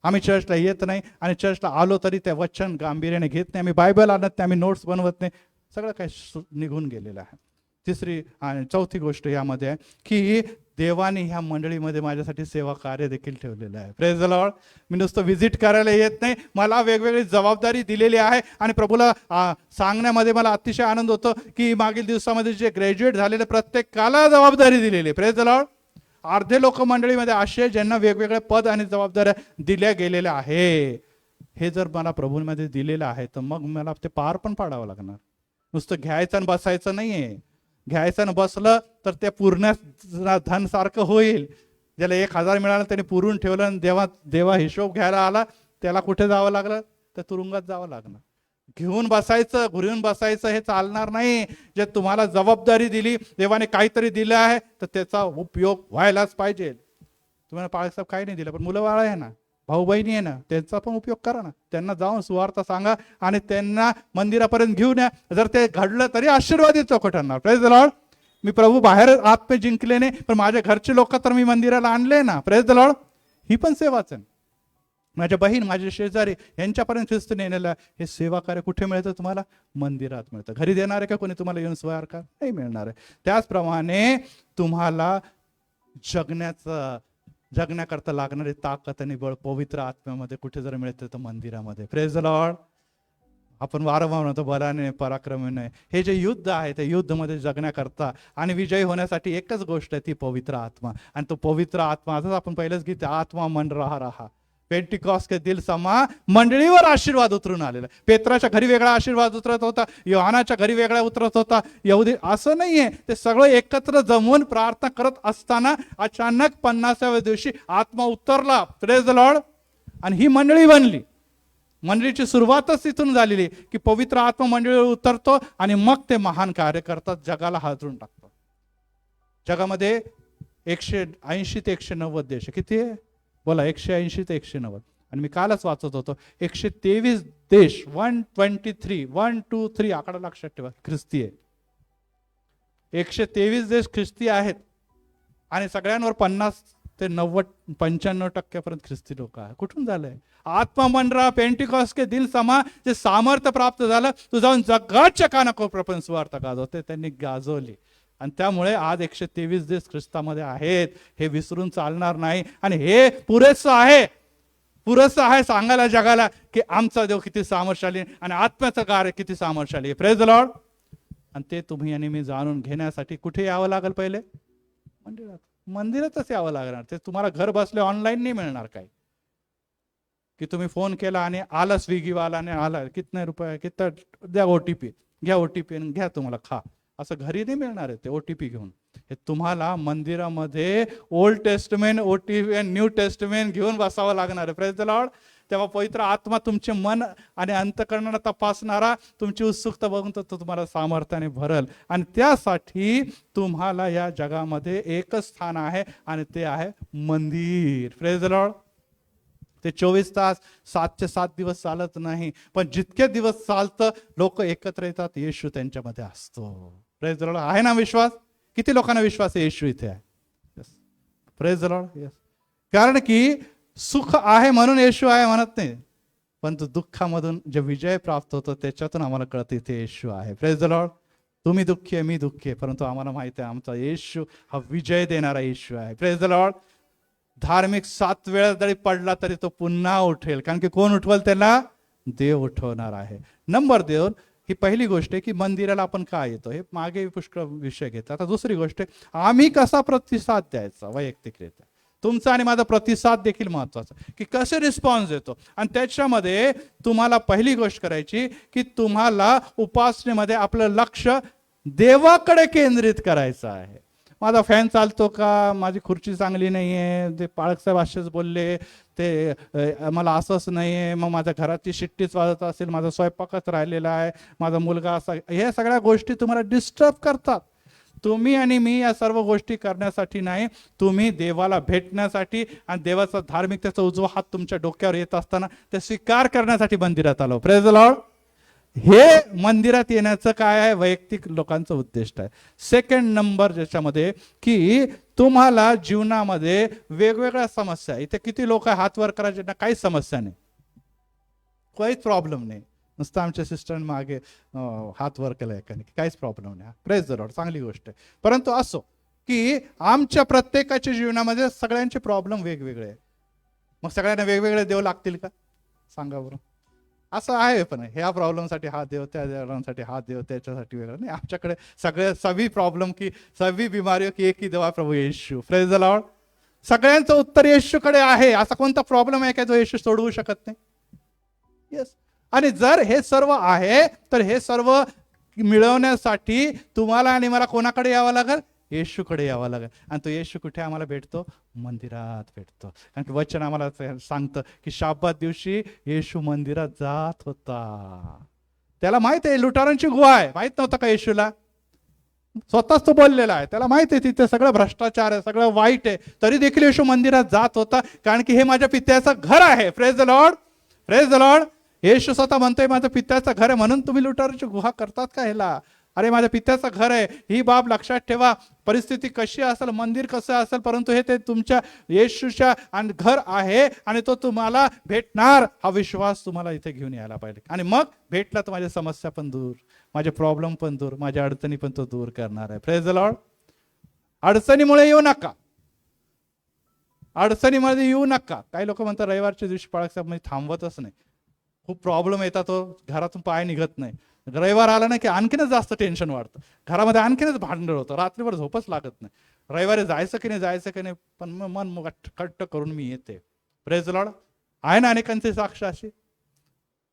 आम्ही चर्चला येत नाही आणि चर्चला आलो तरी त्या वचन गांभीर्याने घेत नाही. आम्ही बायबल आणत नाही, आम्ही नोट्स बनवत नाही, सगळं काही निघून गेलेलं आहे. तिसरी आणि चौथी गोष्ट यामध्ये आहे की देवाने ह्या मंडळीमध्ये माझ्यासाठी सेवा कार्य देखील ठेवलेलं आहे. Praise the Lord. मी नुसतं व्हिजिट करायला येत नाही, मला वेगवेगळी जबाबदारी दिलेली आहे. आणि प्रभूला सांगण्यामध्ये मला अतिशय आनंद होतो की मागील दिवसामध्ये जे ग्रॅज्युएट झालेले प्रत्येकाला जबाबदारी दिलेली. Praise the Lord. अर्धे लोक मंडळीमध्ये असे ज्यांना वेगवेगळे पद आणि जबाबदाऱ्या दिल्या गेलेल्या आहे. हे जर मला प्रभूंमध्ये दिलेलं आहे तर मग मला ते पार पण पाडावं लागणार. नुसतं घ्यायचं आणि बसायचं नाहीये. घ्यायचं आणि बसलं तर ते पूर्ण धन सारखं होईल. ज्याला 1000 मिळालं त्याने पुरून ठेवलं आणि देवा हिशोब घ्यायला आला, त्याला कुठे जावं लागलं? तर तुरुंगात जावं लागणार. घेऊन बसायचं, घुरून बसायचं हे चालणार नाही. जे तुम्हाला जबाबदारी दिली, देवाने काहीतरी दिलं आहे तर त्याचा उपयोग व्हायलाच पाहिजे. तुम्हाला पाळसाहेब काही नाही दिलं, पण मुलं बाळ आहे ना, भाऊ बहिणी आहे ना, त्यांचा पण उपयोग करा ना. त्यांना जाऊन सुवार्ता सांगा आणि त्यांना मंदिरापर्यंत घेऊन या. जर ते घडलं तरी आशीर्वादित चौकट ठरणार. Praise the Lord. मी प्रभू बाहेर आत्मे जिंकले नाही, पण माझ्या घरचे लोक तर मी मंदिराला आणले ना. Praise the Lord. ही पण सेवाच आहे. माझ्या बहीण, माझे शेजारी यांच्यापर्यंत ख्रिस्त नेलेलं हे सेवा कार्य कुठे मिळतं? तुम्हाला मंदिरात मिळतं. घरी देणार आहे का कोणी तुम्हाला येऊन स्वार्थ? नाही मिळणार आहे. त्याचप्रमाणे तुम्हाला जगण्याकरता लागणारी ताकद आणि बळ पवित्र आत्म्यामध्ये कुठे जर मिळते तर मंदिरामध्ये. Praise the Lord. आपण वारंवार म्हणतो बलाने पराक्रमाने. हे जे युद्ध आहे त्या युद्धमध्ये जगण्याकरता आणि विजयी होण्यासाठी एकच गोष्ट आहे, ती पवित्र आत्मा. आणि तो पवित्र आत्मा आजच आपण पहिलेच घेतो, आत्मा मन रहा. पेंटिकॉस्ट के दिल समा मंडळीवर आशीर्वाद उतरून आलेला. पेत्राच्या घरी वेगळा आशीर्वाद उतरत होता, योहानाच्या घरी वेगळा उतरत होता. यहुदी असं नाहीये, ते सगळं एकत्र जमून प्रार्थना करत असताना अचानक 50व्या दिवशी आत्मा उतरला. Praise the Lord. आणि ही मंडळी बनली. मंडळीची सुरुवातच तिथून झालेली की पवित्र आत्मा मंडळीवर उतरतो आणि मग ते महान कार्य करतात, जगाला हादरून टाकतात. जगामध्ये 180 ते 190 देश. किती आहे? बोला. 180 ते 190. आणि मी कालच वाचत होतो 123 देश, 123 आकडा लक्षात ठेवा, ख्रिस्ती आहे. 123 देश ख्रिस्ती आहेत आणि सगळ्यांवर 50 ते 95% ख्रिस्ती लोक आहेत. कुठून झालंय? आत्मा मंडळा पेंटिकॉस्ट के दिल समा जे सामर्थ्य प्राप्त झालं, तू जाऊन जगाच्या कानाकोपऱ्यापर्यंत सुवार्ता गाजवते, त्यांनी गाजवली. आणि त्यामुळे आज 123 देश ख्रिस्तामध्ये आहेत. हे विसरून चालणार नाही. आणि हे पुरेसं आहे सांगायला जगाला की आमचा देव किती सामर्थ्यशाली आणि आत्म्याचं कार्य किती सामर्थ्यशाली आहे. Praise the Lord. आणि ते तुम्ही आणि मी जाणून घेण्यासाठी कुठे यावं लागेल? पहिले मंदिरातच यावं लागणार. ते तुम्हाला घर बसले ऑनलाईन नाही मिळणार. काही की तुम्ही फोन केला आणि आला स्विगीवालाने, आला कितने रुपये, कितना द्या, OTP घ्या, OTP घ्या, तुम्हाला खा. असं घरी नाही मिळणार आहे ते OTP घेऊन. हे तुम्हाला मंदिरामध्ये ओल्ड टेस्टमेंट, OTP आणि न्यू टेस्टमेंट घेऊन बसावं लागणार आहे. Praise the Lord. तेव्हा पवित्र आत्मा तुमचे मन आणि अंतःकरणाला तपासणारा, तुमची उत्सुकता बघून तो तुम्हाला सामर्थ्याने भरल. आणि त्यासाठी तुम्हाला या जगामध्ये एकच स्थान आहे आणि ते आहे मंदिर. Praise the Lord. ते 24 तास 7चे 7 दिवस चालत नाही, पण जितके दिवस चालतं लोक एकत्र येतात, येशू त्यांच्यामध्ये असतो. Praise the Lord. आहे ना विश्वास? किती लोकांना विश्वास आहे येशू इथे आहे? Praise the Lord. यस. कारण की सुख आहे म्हणून येशू आहे म्हणत नाही, पण तो दुःखामधून जे विजय प्राप्त होतो त्याच्यातून आम्हाला कळतं इथे येशू आहे. Praise the Lord. तुम्ही दुःखी आहे, मी दुःखी आहे, परंतु आम्हाला माहिती आहे आमचा येशू हा विजय देणारा येशू आहे. Praise the Lord. धार्मिक 7 वेळा जरी पडला तरी तो पुन्हा उठेल, कारण की कोण उठवल त्याला? देव उठवणार आहे. नंबर 2, ही पहिली गोष्ट आहे की मंदिराला आपण काय येतो, हे मागे पुष्कळ विषय घेतात. आता दुसरी गोष्ट आहे, आम्ही कसा प्रतिसाद द्यायचा वैयक्तिकरित्या. तुमचा आणि माझा प्रतिसाद देखील महत्वाचा, की कसे रिस्पॉन्स येतो. आणि त्याच्यामध्ये तुम्हाला पहिली गोष्ट करायची की तुम्हाला उपासनेमध्ये आपलं लक्ष देवाकडे केंद्रित करायचं आहे. माझा फॅन चालतो का, माझी खुर्ची चांगली नाही आहे, ते पाळक साहेब असेच बोलले, ते मला असंच नाही आहे, मग माझ्या घराची शिट्टीच वाजत असेल, माझा स्वयंपाकच राहिलेला आहे, माझा मुलगा असा, हे सगळ्या गोष्टी तुम्हाला डिस्टर्ब करतात. तुम्ही आणि मी या सर्व गोष्टी करण्यासाठी नाही, तुम्ही देवाला भेटण्यासाठी आणि देवाचा धार्मिकतेचा उजवा हात तुमच्या डोक्यावर येत असताना ते स्वीकार करण्यासाठी मंदिरात आलो. Praise the Lord. हे मंदिरात येण्याचं काय आहे, वैयक्तिक लोकांचं उद्दिष्ट आहे. सेकंड नंबर ज्याच्यामध्ये की तुम्हाला जीवनामध्ये वेगवेगळ्या समस्या, इथे किती लोक हात वर करायचे ना, काहीच समस्या नाही, काहीच प्रॉब्लेम नाही, नुसतं आमच्या सिस्टर मागे हात वर केला एकाने, काहीच प्रॉब्लेम नाही. प्रेज द लॉर्ड, चांगली गोष्ट आहे. परंतु असो की आमच्या प्रत्येकाच्या जीवनामध्ये सगळ्यांचे प्रॉब्लेम वेगवेगळे आहे. मग सगळ्यांना वेगवेगळे देव लागतील का, सांगा बरं. असं आहे पण ह्या प्रॉब्लेमसाठी हा देव, त्या प्रॉब्लेमसाठी हा देव, त्याच्यासाठी वेगळं नाही. आमच्याकडे सगळे सभी प्रॉब्लेम की सभी बीमारियों की एक ही दवा, प्रभू येशू. Praise the Lord. सगळ्यांचं उत्तर येशूकडे आहे. असा कोणता प्रॉब्लेम आहे का जो येशू सोडवू शकत नाही? येस. आणि जर हे सर्व आहे तर हे सर्व मिळवण्यासाठी तुम्हाला आणि मला कोणाकडे यावं लागेल? येशूकडे यावं लागेल. आणि तो येशू कुठे आम्हाला भेटतो? मंदिरात भेटतो. कारण की वचन आम्हाला सांगतं की शाब्बात दिवशी येशू मंदिरात जात होता. त्याला माहित आहे लुटारांची गुहा आहे, माहित नव्हतं का येशूला? स्वतःच तो बोललेला आहे, त्याला माहित आहे तिथे सगळं भ्रष्टाचार आहे, सगळं वाईट आहे, तरी देखील येशू मंदिरात जात होता, कारण की हे माझ्या पित्याचं घर आहे. Praise the Lord. Praise the lord. Yeshu स्वतः म्हणतोय माझं पित्याचं घर आहे, म्हणून तुम्ही लुटारांची गुहा करतात का ह्याला? अरे माझ्या पित्याचं घर आहे, ही बाब लक्षात ठेवा. परिस्थिती कशी असेल, मंदिर कसं असेल, परंतु हे ते तुमच्या येशूच्या आणि घर आहे आणि तो तुम्हाला भेटणार. हा विश्वास तुम्हाला इथे घेऊन यायला पाहिजे. आणि मग भेटला तर माझ्या समस्या पण दूर, माझे प्रॉब्लेम पण दूर, माझ्या अडचणी पण तो दूर करणार आहे. Praise the Lord. अडचणीमुळे येऊ नका, अडचणीमध्ये येऊ नका. काही लोक म्हणतात रविवारच्या दिवशी पाळक साहेब मी थांबवतच नाही, खूप प्रॉब्लेम येतात, तो घरातून पाय निघत नाही. रविवार आला ना की आणखीनच जास्त टेन्शन वाढतं, घरामध्ये आणखीनच भांडण होतं, रात्रीभर झोपच लागत नाही. रविवारी जायचं की नाही, जायचं की नाही, पण मन मग कट्ट करून मी येते. Praise the Lord. आहे ना अनेकांचे साक्ष अशी.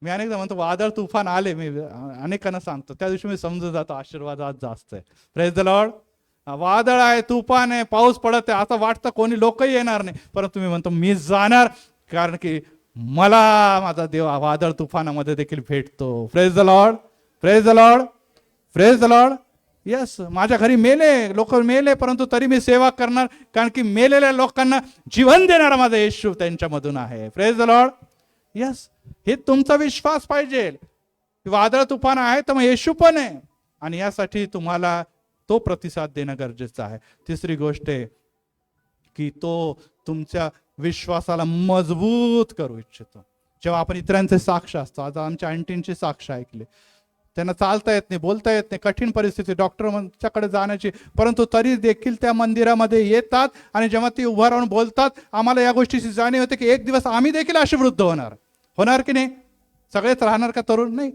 मी अनेकदा म्हणतो वादळ तुफान आले, मी अनेकांना सांगतो, त्या दिवशी मी समजून जातो आशीर्वाद आज जास्त आहे. Praise the Lord. वादळ आहे, तुफान आहे, पाऊस पडत आहे, असं वाटतं कोणी लोकही येणार नाही, परंतु मी म्हणतो मी जाणार, कारण की मला माझा देव वादळ तुफानामध्ये देखील भेटतो. Praise the Lord. Praise the Lord. Praise the Lord. Yes. माझ्या घरी मेले लोक, मेले, परंतु तरी मी सेवा करणार, कारण की मेलेल्या लोकांना जीवन देणारा माझा येशू त्यांच्यामधून आहे. Praise the Lord. यस. हे तुमचा विश्वास पाहिजे. वादळ तुफान आहे तर मग येशू पण आहे, आणि यासाठी तुम्हाला तो प्रतिसाद देणं गरजेचं आहे. तिसरी गोष्ट आहे की तो तुमच्या विश्वासाला मजबूत करू इच्छितो. जेव्हा आपण इतरांचे साक्ष असतो, आज आमच्या आंटींची साक्ष ऐकली, त्यांना चालता येत नाही, बोलता येत नाही, कठीण परिस्थिती, डॉक्टरांच्याकडे जाण्याची, परंतु तरी देखील त्या मंदिरामध्ये येतात, आणि जेव्हा ती उभा राहून बोलतात, आम्हाला या गोष्टीची जाणीव होते की एक दिवस आम्ही देखील असे वृद्ध होणार की नाही? सगळेच राहणार का तरुण? नाही.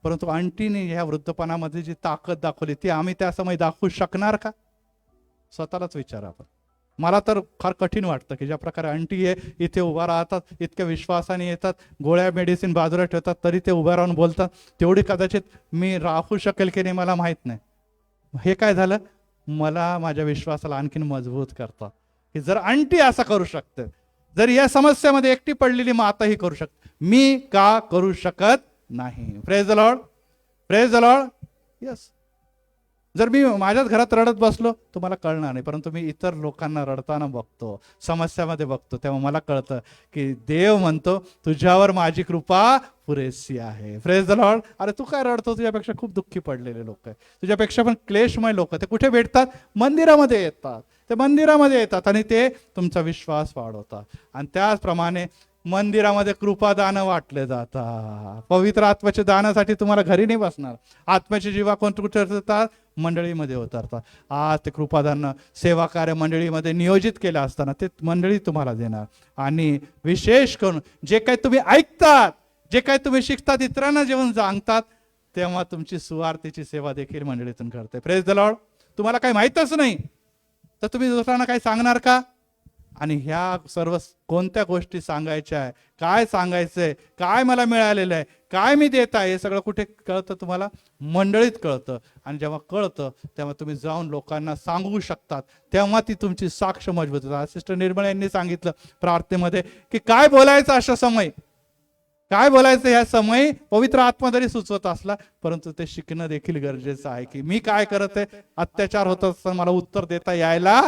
परंतु आंटीने ह्या वृद्धपणामध्ये जी ताकद दाखवली ती आम्ही त्या समय दाखवू शकणार का? स्वतःलाच विचारा आपण. मला तर फार कठीण वाटतं की ज्या प्रकारे आंटी आहे इथे उभा राहतात, इतक्या विश्वासाने येतात, गोळ्या मेडिसिन बाजूला ठेवतात, तरी ते उभा राहून बोलतात, तेवढी कदाचित मी राहू शकेल की नाही मला माहित नाही. हे काय झालं? मला माझ्या विश्वासाला आणखीन मजबूत करतात की जर आंटी असं करू शकते, जर या समस्यामध्ये एकटी पडलेली माताही करू शकते, मी का करू शकत नाही? Praise the Lord. Praise the Lord. Yes. जर मी माझ्याच घरात रडत बसलो तुम्हाला कळणार नाही, परंतु मी इतर लोकांना रडताना बघतो, समस्यामध्ये बघतो, तेव्हा मला कळतं की देव म्हणतो तुझ्यावर माझी कृपा पुरेशी आहे. Praise the Lord. अरे तू काय रडतो? तुझ्यापेक्षा खूप दुःखी पडलेले लोक आहे, तुझ्यापेक्षा पण क्लेशमय लोक, ते कुठे भेटतात? मंदिरामध्ये येतात. ते मंदिरामध्ये येतात आणि ते तुमचा विश्वास वाढवतात. आणि त्याचप्रमाणे मंदिरामध्ये कृपादान वाटले जातात. पवित्र आत्म्याच्या दानासाठी तुम्हाला घरी नाही बसणार, आत्म्याची जीवा कोण कुठे उतरतात? मंडळीमध्ये उतरतात. आज ते कृपादान सेवा कार्य मंडळीमध्ये नियोजित केलं असताना ते मंडळी तुम्हाला देणार. आणि विशेष करून जे काही तुम्ही ऐकतात, जे काही तुम्ही शिकतात, इतरांना जेव्हा सांगतात, तेव्हा तुमची सुवार्थीची सेवा देखील मंडळीतून करते. Praise the Lord. तुम्हाला काही माहीतच नाही तर तुम्ही दुसऱ्यांना काही सांगणार का? आणि ह्या सर्व कोणत्या गोष्टी सांगायच्या आहे, काय सांगायचंय, काय मला मिळालेलं आहे, काय मी देत आहे, हे सगळं कुठे कळतं तुम्हाला? मंडळीत कळतं. आणि जेव्हा कळतं तेव्हा तुम्ही जाऊन लोकांना सांगू शकतात, तेव्हा ती तुमची साक्ष मजबूत होतात. सिस्टर निर्मळ यांनी सांगितलं प्रार्थनेमध्ये की काय बोलायचं अशा समय, काय बोलायचं ह्या समय पवित्र आत्मा जरी सुचवत असला, परंतु ते शिकणं देखील गरजेचं आहे की मी काय करत आहे, अत्याचार होत असताना मला उत्तर देता यायला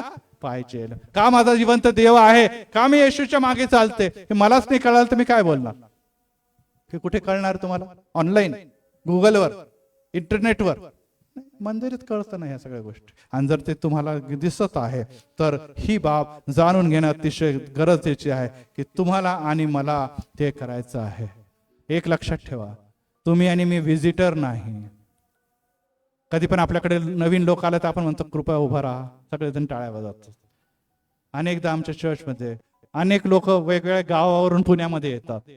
पाहिजे. का माझा जिवंत देव आहे, का मी येशूच्या मागे चालते, हे मलाच नाही कळालं तर मी काय बोलणार? हे कुठे कळणार तुम्हाला? ऑनलाईन, गुगलवर, इंटरनेटवर, मंदिरात कळतं ना ह्या सगळ्या गोष्टी. आणि जर ते तुम्हाला दिसत आहे तर ही बाब जाणून घेणं अतिशय गरजेची आहे की तुम्हाला आणि मला ते करायचं आहे. एक लक्षात ठेवा, तुम्ही आणि मी व्हिजिटर नाही. कधी पण आपल्याकडे नवीन लोक आले तर आपण म्हणतो कृपया उभा राहा, सगळेजण टाळ्या वाजवतात. अनेकदा आमच्या चर्चमध्ये अनेक लोक वेगवेगळ्या गावावरून पुण्यामध्ये येतात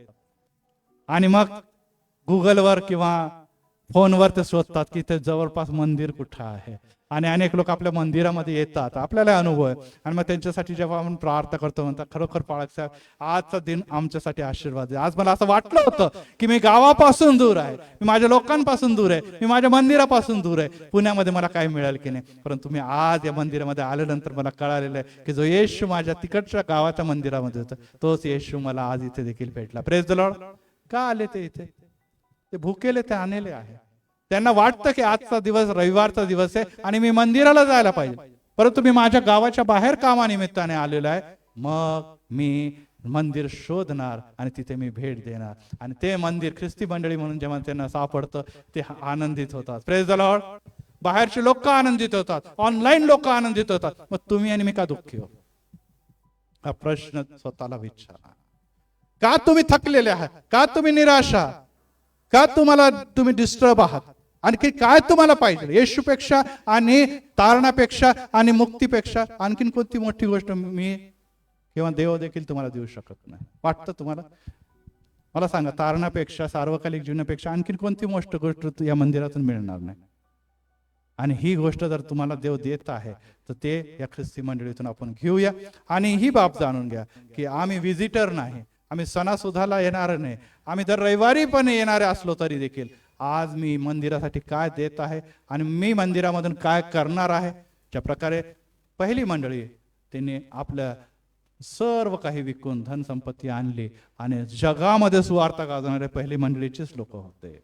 आणि मग गुगलवर किंवा फोनवर ते शोधतात की ते जवळपास मंदिर कुठं आहे. आणि अनेक लोक आपल्या मंदिरामध्ये येतात, आपल्याला अनुभव आहे. आणि मग त्यांच्यासाठी जेव्हा आपण प्रार्थना करतो म्हणतात खरोखर पाळक साहेब आजचा दिन आमच्यासाठी आशीर्वाद आहे. आज मला असं वाटलं होतं की मी गावापासून दूर आहे, मी माझ्या लोकांपासून दूर आहे, मी माझ्या मंदिरापासून दूर आहे, पुण्यामध्ये मला काय मिळेल की नाही. परंतु मी आज या मंदिरामध्ये आल्यानंतर मला कळालेलं आहे की जो येशू माझ्या तिकडच्या गावाच्या मंदिरामध्ये होता, तोच येशू मला आज इथे देखील भेटला. Praise the Lord. का आले ते इथे? ते भुकेले, ते आणले आहे. त्यांना वाटतं की आजचा दिवस रविवारचा दिवस आहे आणि मी मंदिराला जायला पाहिजे, परंतु मी माझ्या गावाच्या बाहेर कामानिमित्ताने आलेलो आहे. मग मी मंदिर शोधणार आणि तिथे मी भेट देणार. आणि ते मंदिर ख्रिस्ती मंडळी म्हणून जेव्हा त्यांना सापडतं ते आनंदित होतात. Praise the Lord. बाहेरचे लोक आनंदित होतात, ऑनलाईन लोक आनंदित होतात. मग तुम्ही आणि मी का दुःखी हो? हा प्रश्न स्वतःला विचारा. का तुम्ही थकलेले आहात? का तुम्ही निराश आहात? का तुम्ही डिस्टर्ब आहात? आणखी काय तुम्हाला पाहिजे? येशूपेक्षा आणि तारणापेक्षा आणि मुक्तीपेक्षा आणखीन कोणती मोठी गोष्ट मी किंवा देव देखील तुम्हाला देऊ शकत नाही? वाटतं तुम्हाला? मला सांगा, तारणापेक्षा, सार्वकालिक जीवनापेक्षा आणखीन कोणती मोठी गोष्ट या मंदिरातून मिळणार नाही? आणि ही गोष्ट जर तुम्हाला देव देत आहे तर ते या ख्रिस्ती मंडळीतून आपण घेऊया. आणि ही बाब जाणून घ्या की आम्ही व्हिजिटर नाही, आम्ही सणासुदाला येणार नाही, आम्ही दर रविवारी पण येणारे असलो तरी देखील आज मी मंदिरासाठी काय देत आहे आणि मी मंदिरामधून काय करणार आहे. ज्या प्रकारे पहिली मंडळी त्यांनी आपल्या सर्व काही विकून धनसंपत्ती आणली आणि जगामध्ये सुवार्ता गाजवणारे पहिली मंडळीचीच लोक होते.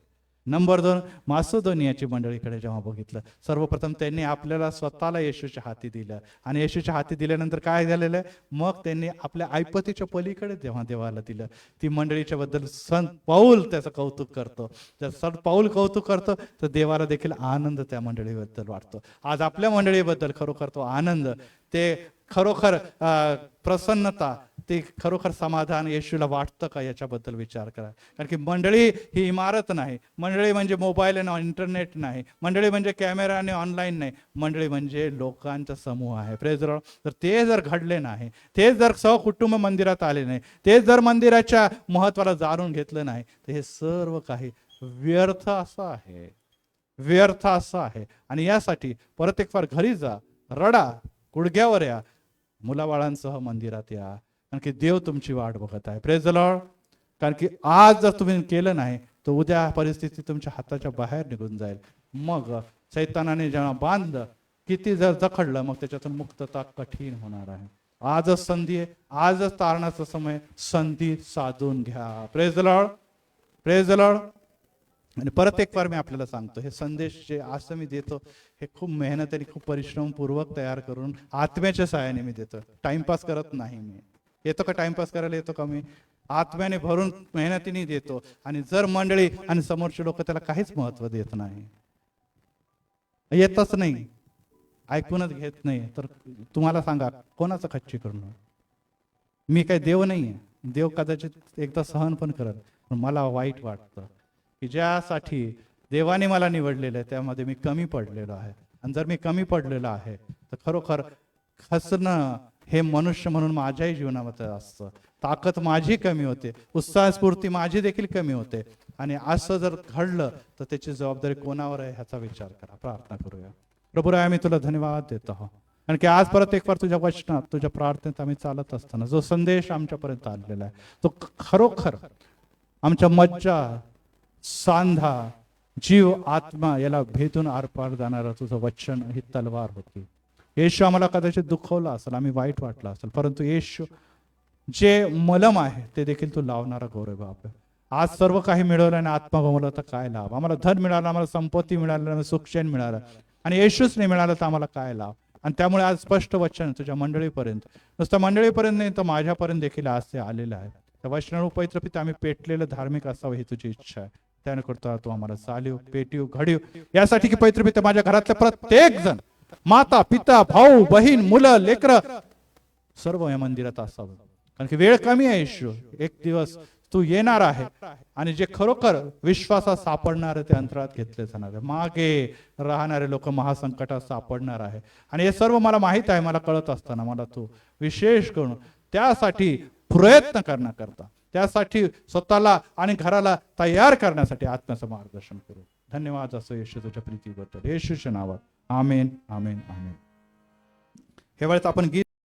नंबर 2, मासिदोनियाची मंडळीकडे जेव्हा बघितलं, सर्वप्रथम त्यांनी आपल्याला स्वतःला येशूच्या हाती दिलं. आणि येशूच्या हाती दिल्यानंतर काय झालेलं आहे, मग त्यांनी आपल्या ऐपतीच्या पलीकडे जेव्हा देवाला दिलं. ती मंडळीच्या बद्दल संत पाऊल त्याचं कौतुक करतो. जर संत पाऊल कौतुक करतो तर देवाला देखील आनंद त्या मंडळीबद्दल वाटतो. आज आपल्या मंडळीबद्दल खरोखर तो आनंद, ते खरोखर प्रसन्नता, ते खरोखर समाधान येशूला वाटतं का, याच्याबद्दल विचार करा. कारण की मंडळी ही इमारत नाही, मंडळी म्हणजे मोबाईल आणि इंटरनेट नाही, मंडळी म्हणजे कॅमेरा आणि ऑनलाईन नाही, मंडळी म्हणजे लोकांचा समूह आहे. Praise the Lord. तर ते जर घडले नाही, ते जर सहकुटुंब मंदिरात आले नाही, ते जर मंदिराच्या महत्वाला जाणून घेतलं नाही, तर हे सर्व काही व्यर्थ असं आहे, व्यर्थ असं आहे. आणि यासाठी परत एक फार घरी जा, रडा, गुडघ्यावर या, मुलाबाळांसह मंदिरात या, कारण की देव तुमची वाट बघत आहे. Praise the Lord. कारण की आज जर तुम्ही केलं नाही तर उद्या परिस्थिती तुमच्या हाताच्या बाहेर निघून जाईल. मग सैतानाने जेव्हा बांधलं, किती जर जखडलं, मग त्याच्यातून मुक्तता कठीण होणार आहे. आजच संधी आहे, आजच तारणाचा समय, संधी साधून घ्या. Praise the Lord. Praise the Lord. आणि परत एक बार मी आपल्याला सांगतो, हे संदेश जे असं मी देतो हे खूप मेहनत आणि खूप परिश्रमपूर्वक तयार करून आत्म्याच्या सहाय्याने मी देतो. टाइमपास करत नाही मी. येतो का टाइमपास करायला? येतो का मी? आत्म्याने भरून मेहनतीने देतो. आणि जर मंडळी आणि समोरचे लोक त्याला काहीच महत्व देत नाही, येतच नाही, ऐकूनच घेत नाही, तर तुम्हाला सांगा कोणाचं खच्ची करणार? मी काय देव नाहीये. देव कदाचित एकदा सहन पण करत, पण मला वाईट वाटतं की ज्यासाठी देवाने मला निवडलेलं आहे त्यामध्ये मी कमी पडलेलो आहे. आणि जर मी कमी पडलेलो आहे तर खरोखर खचणं हे मनुष्य म्हणून माझ्याही जीवनामध्ये असतं. ताकद माझी कमी होते, उत्साह स्फूर्ती माझी देखील कमी होते. आणि असं जर घडलं तर त्याची जबाबदारी कोणावर आहे ह्याचा विचार करा. प्रार्थना करूया. प्रभू, आम्ही तुला धन्यवाद देतो. कारण की आज परत एक बार तुझ्या वचनात, तुझ्या प्रार्थनेत आम्ही चालत असताना जो संदेश आमच्यापर्यंत आलेला आहे तो खरोखर आमच्या मज्जा, सांधा, जीव, आत्मा याला भेदून आरपार जाणारं तुझं वचन ही तलवार होती. येशू आम्हाला कदाचित दुखवलं असेल, आम्ही वाईट वाटलं असेल, परंतु येशू जे मलम आहे ते देखील तू लावणारा गौरव बाप आहे. आज सर्व काही मिळवलं आणि आत्मा गमवलं तर काय लाभ? आम्हाला धन मिळालं, आम्हाला संपत्ती मिळालं, आम्हाला सुखचैन मिळालं आणि येशूच नाही मिळालं तर आम्हाला काय लाभ? आणि त्यामुळे आज स्पष्ट वचन तुझ्या मंडळीपर्यंत, नुसतं मंडळीपर्यंत नाही तर माझ्यापर्यंत देखील आज ते आलेलं आहे. त्या वचनानुरूप पवित्र पिता आम्ही पेटलेलं धार्मिक असावं ही तुझी इच्छा आहे. त्याने करता तू आम्हाला चालीव, पेटीव, घडीव यासाठी की पवित्र पिता माझ्या घरातले प्रत्येक जण, माता, पिता, भाऊ, बहीण, मुलं, लेकरं सर्व या मंदिरात असावं. कारण की वेळ कमी आहे येशू, एक दिवस तू येणार आहे आणि जे खरोखर विश्वासात सापडणारे ते अंतरात घेतले जाणार आहे. मागे राहणारे लोक महासंकटात सापडणार आहे आणि हे सर्व मला माहित आहे. मला कळत असताना मला तू विशेष करून त्यासाठी प्रयत्न करण्याकरता, त्यासाठी स्वतःला आणि घराला तयार करण्यासाठी आत्म्याचं मार्गदर्शन करू. धन्यवाद असो येशू तुझ्या प्रीतीबद्दल, येशूच्या नावात. आमेन, आमेन, आमेन. हे वेळेस आपण गीत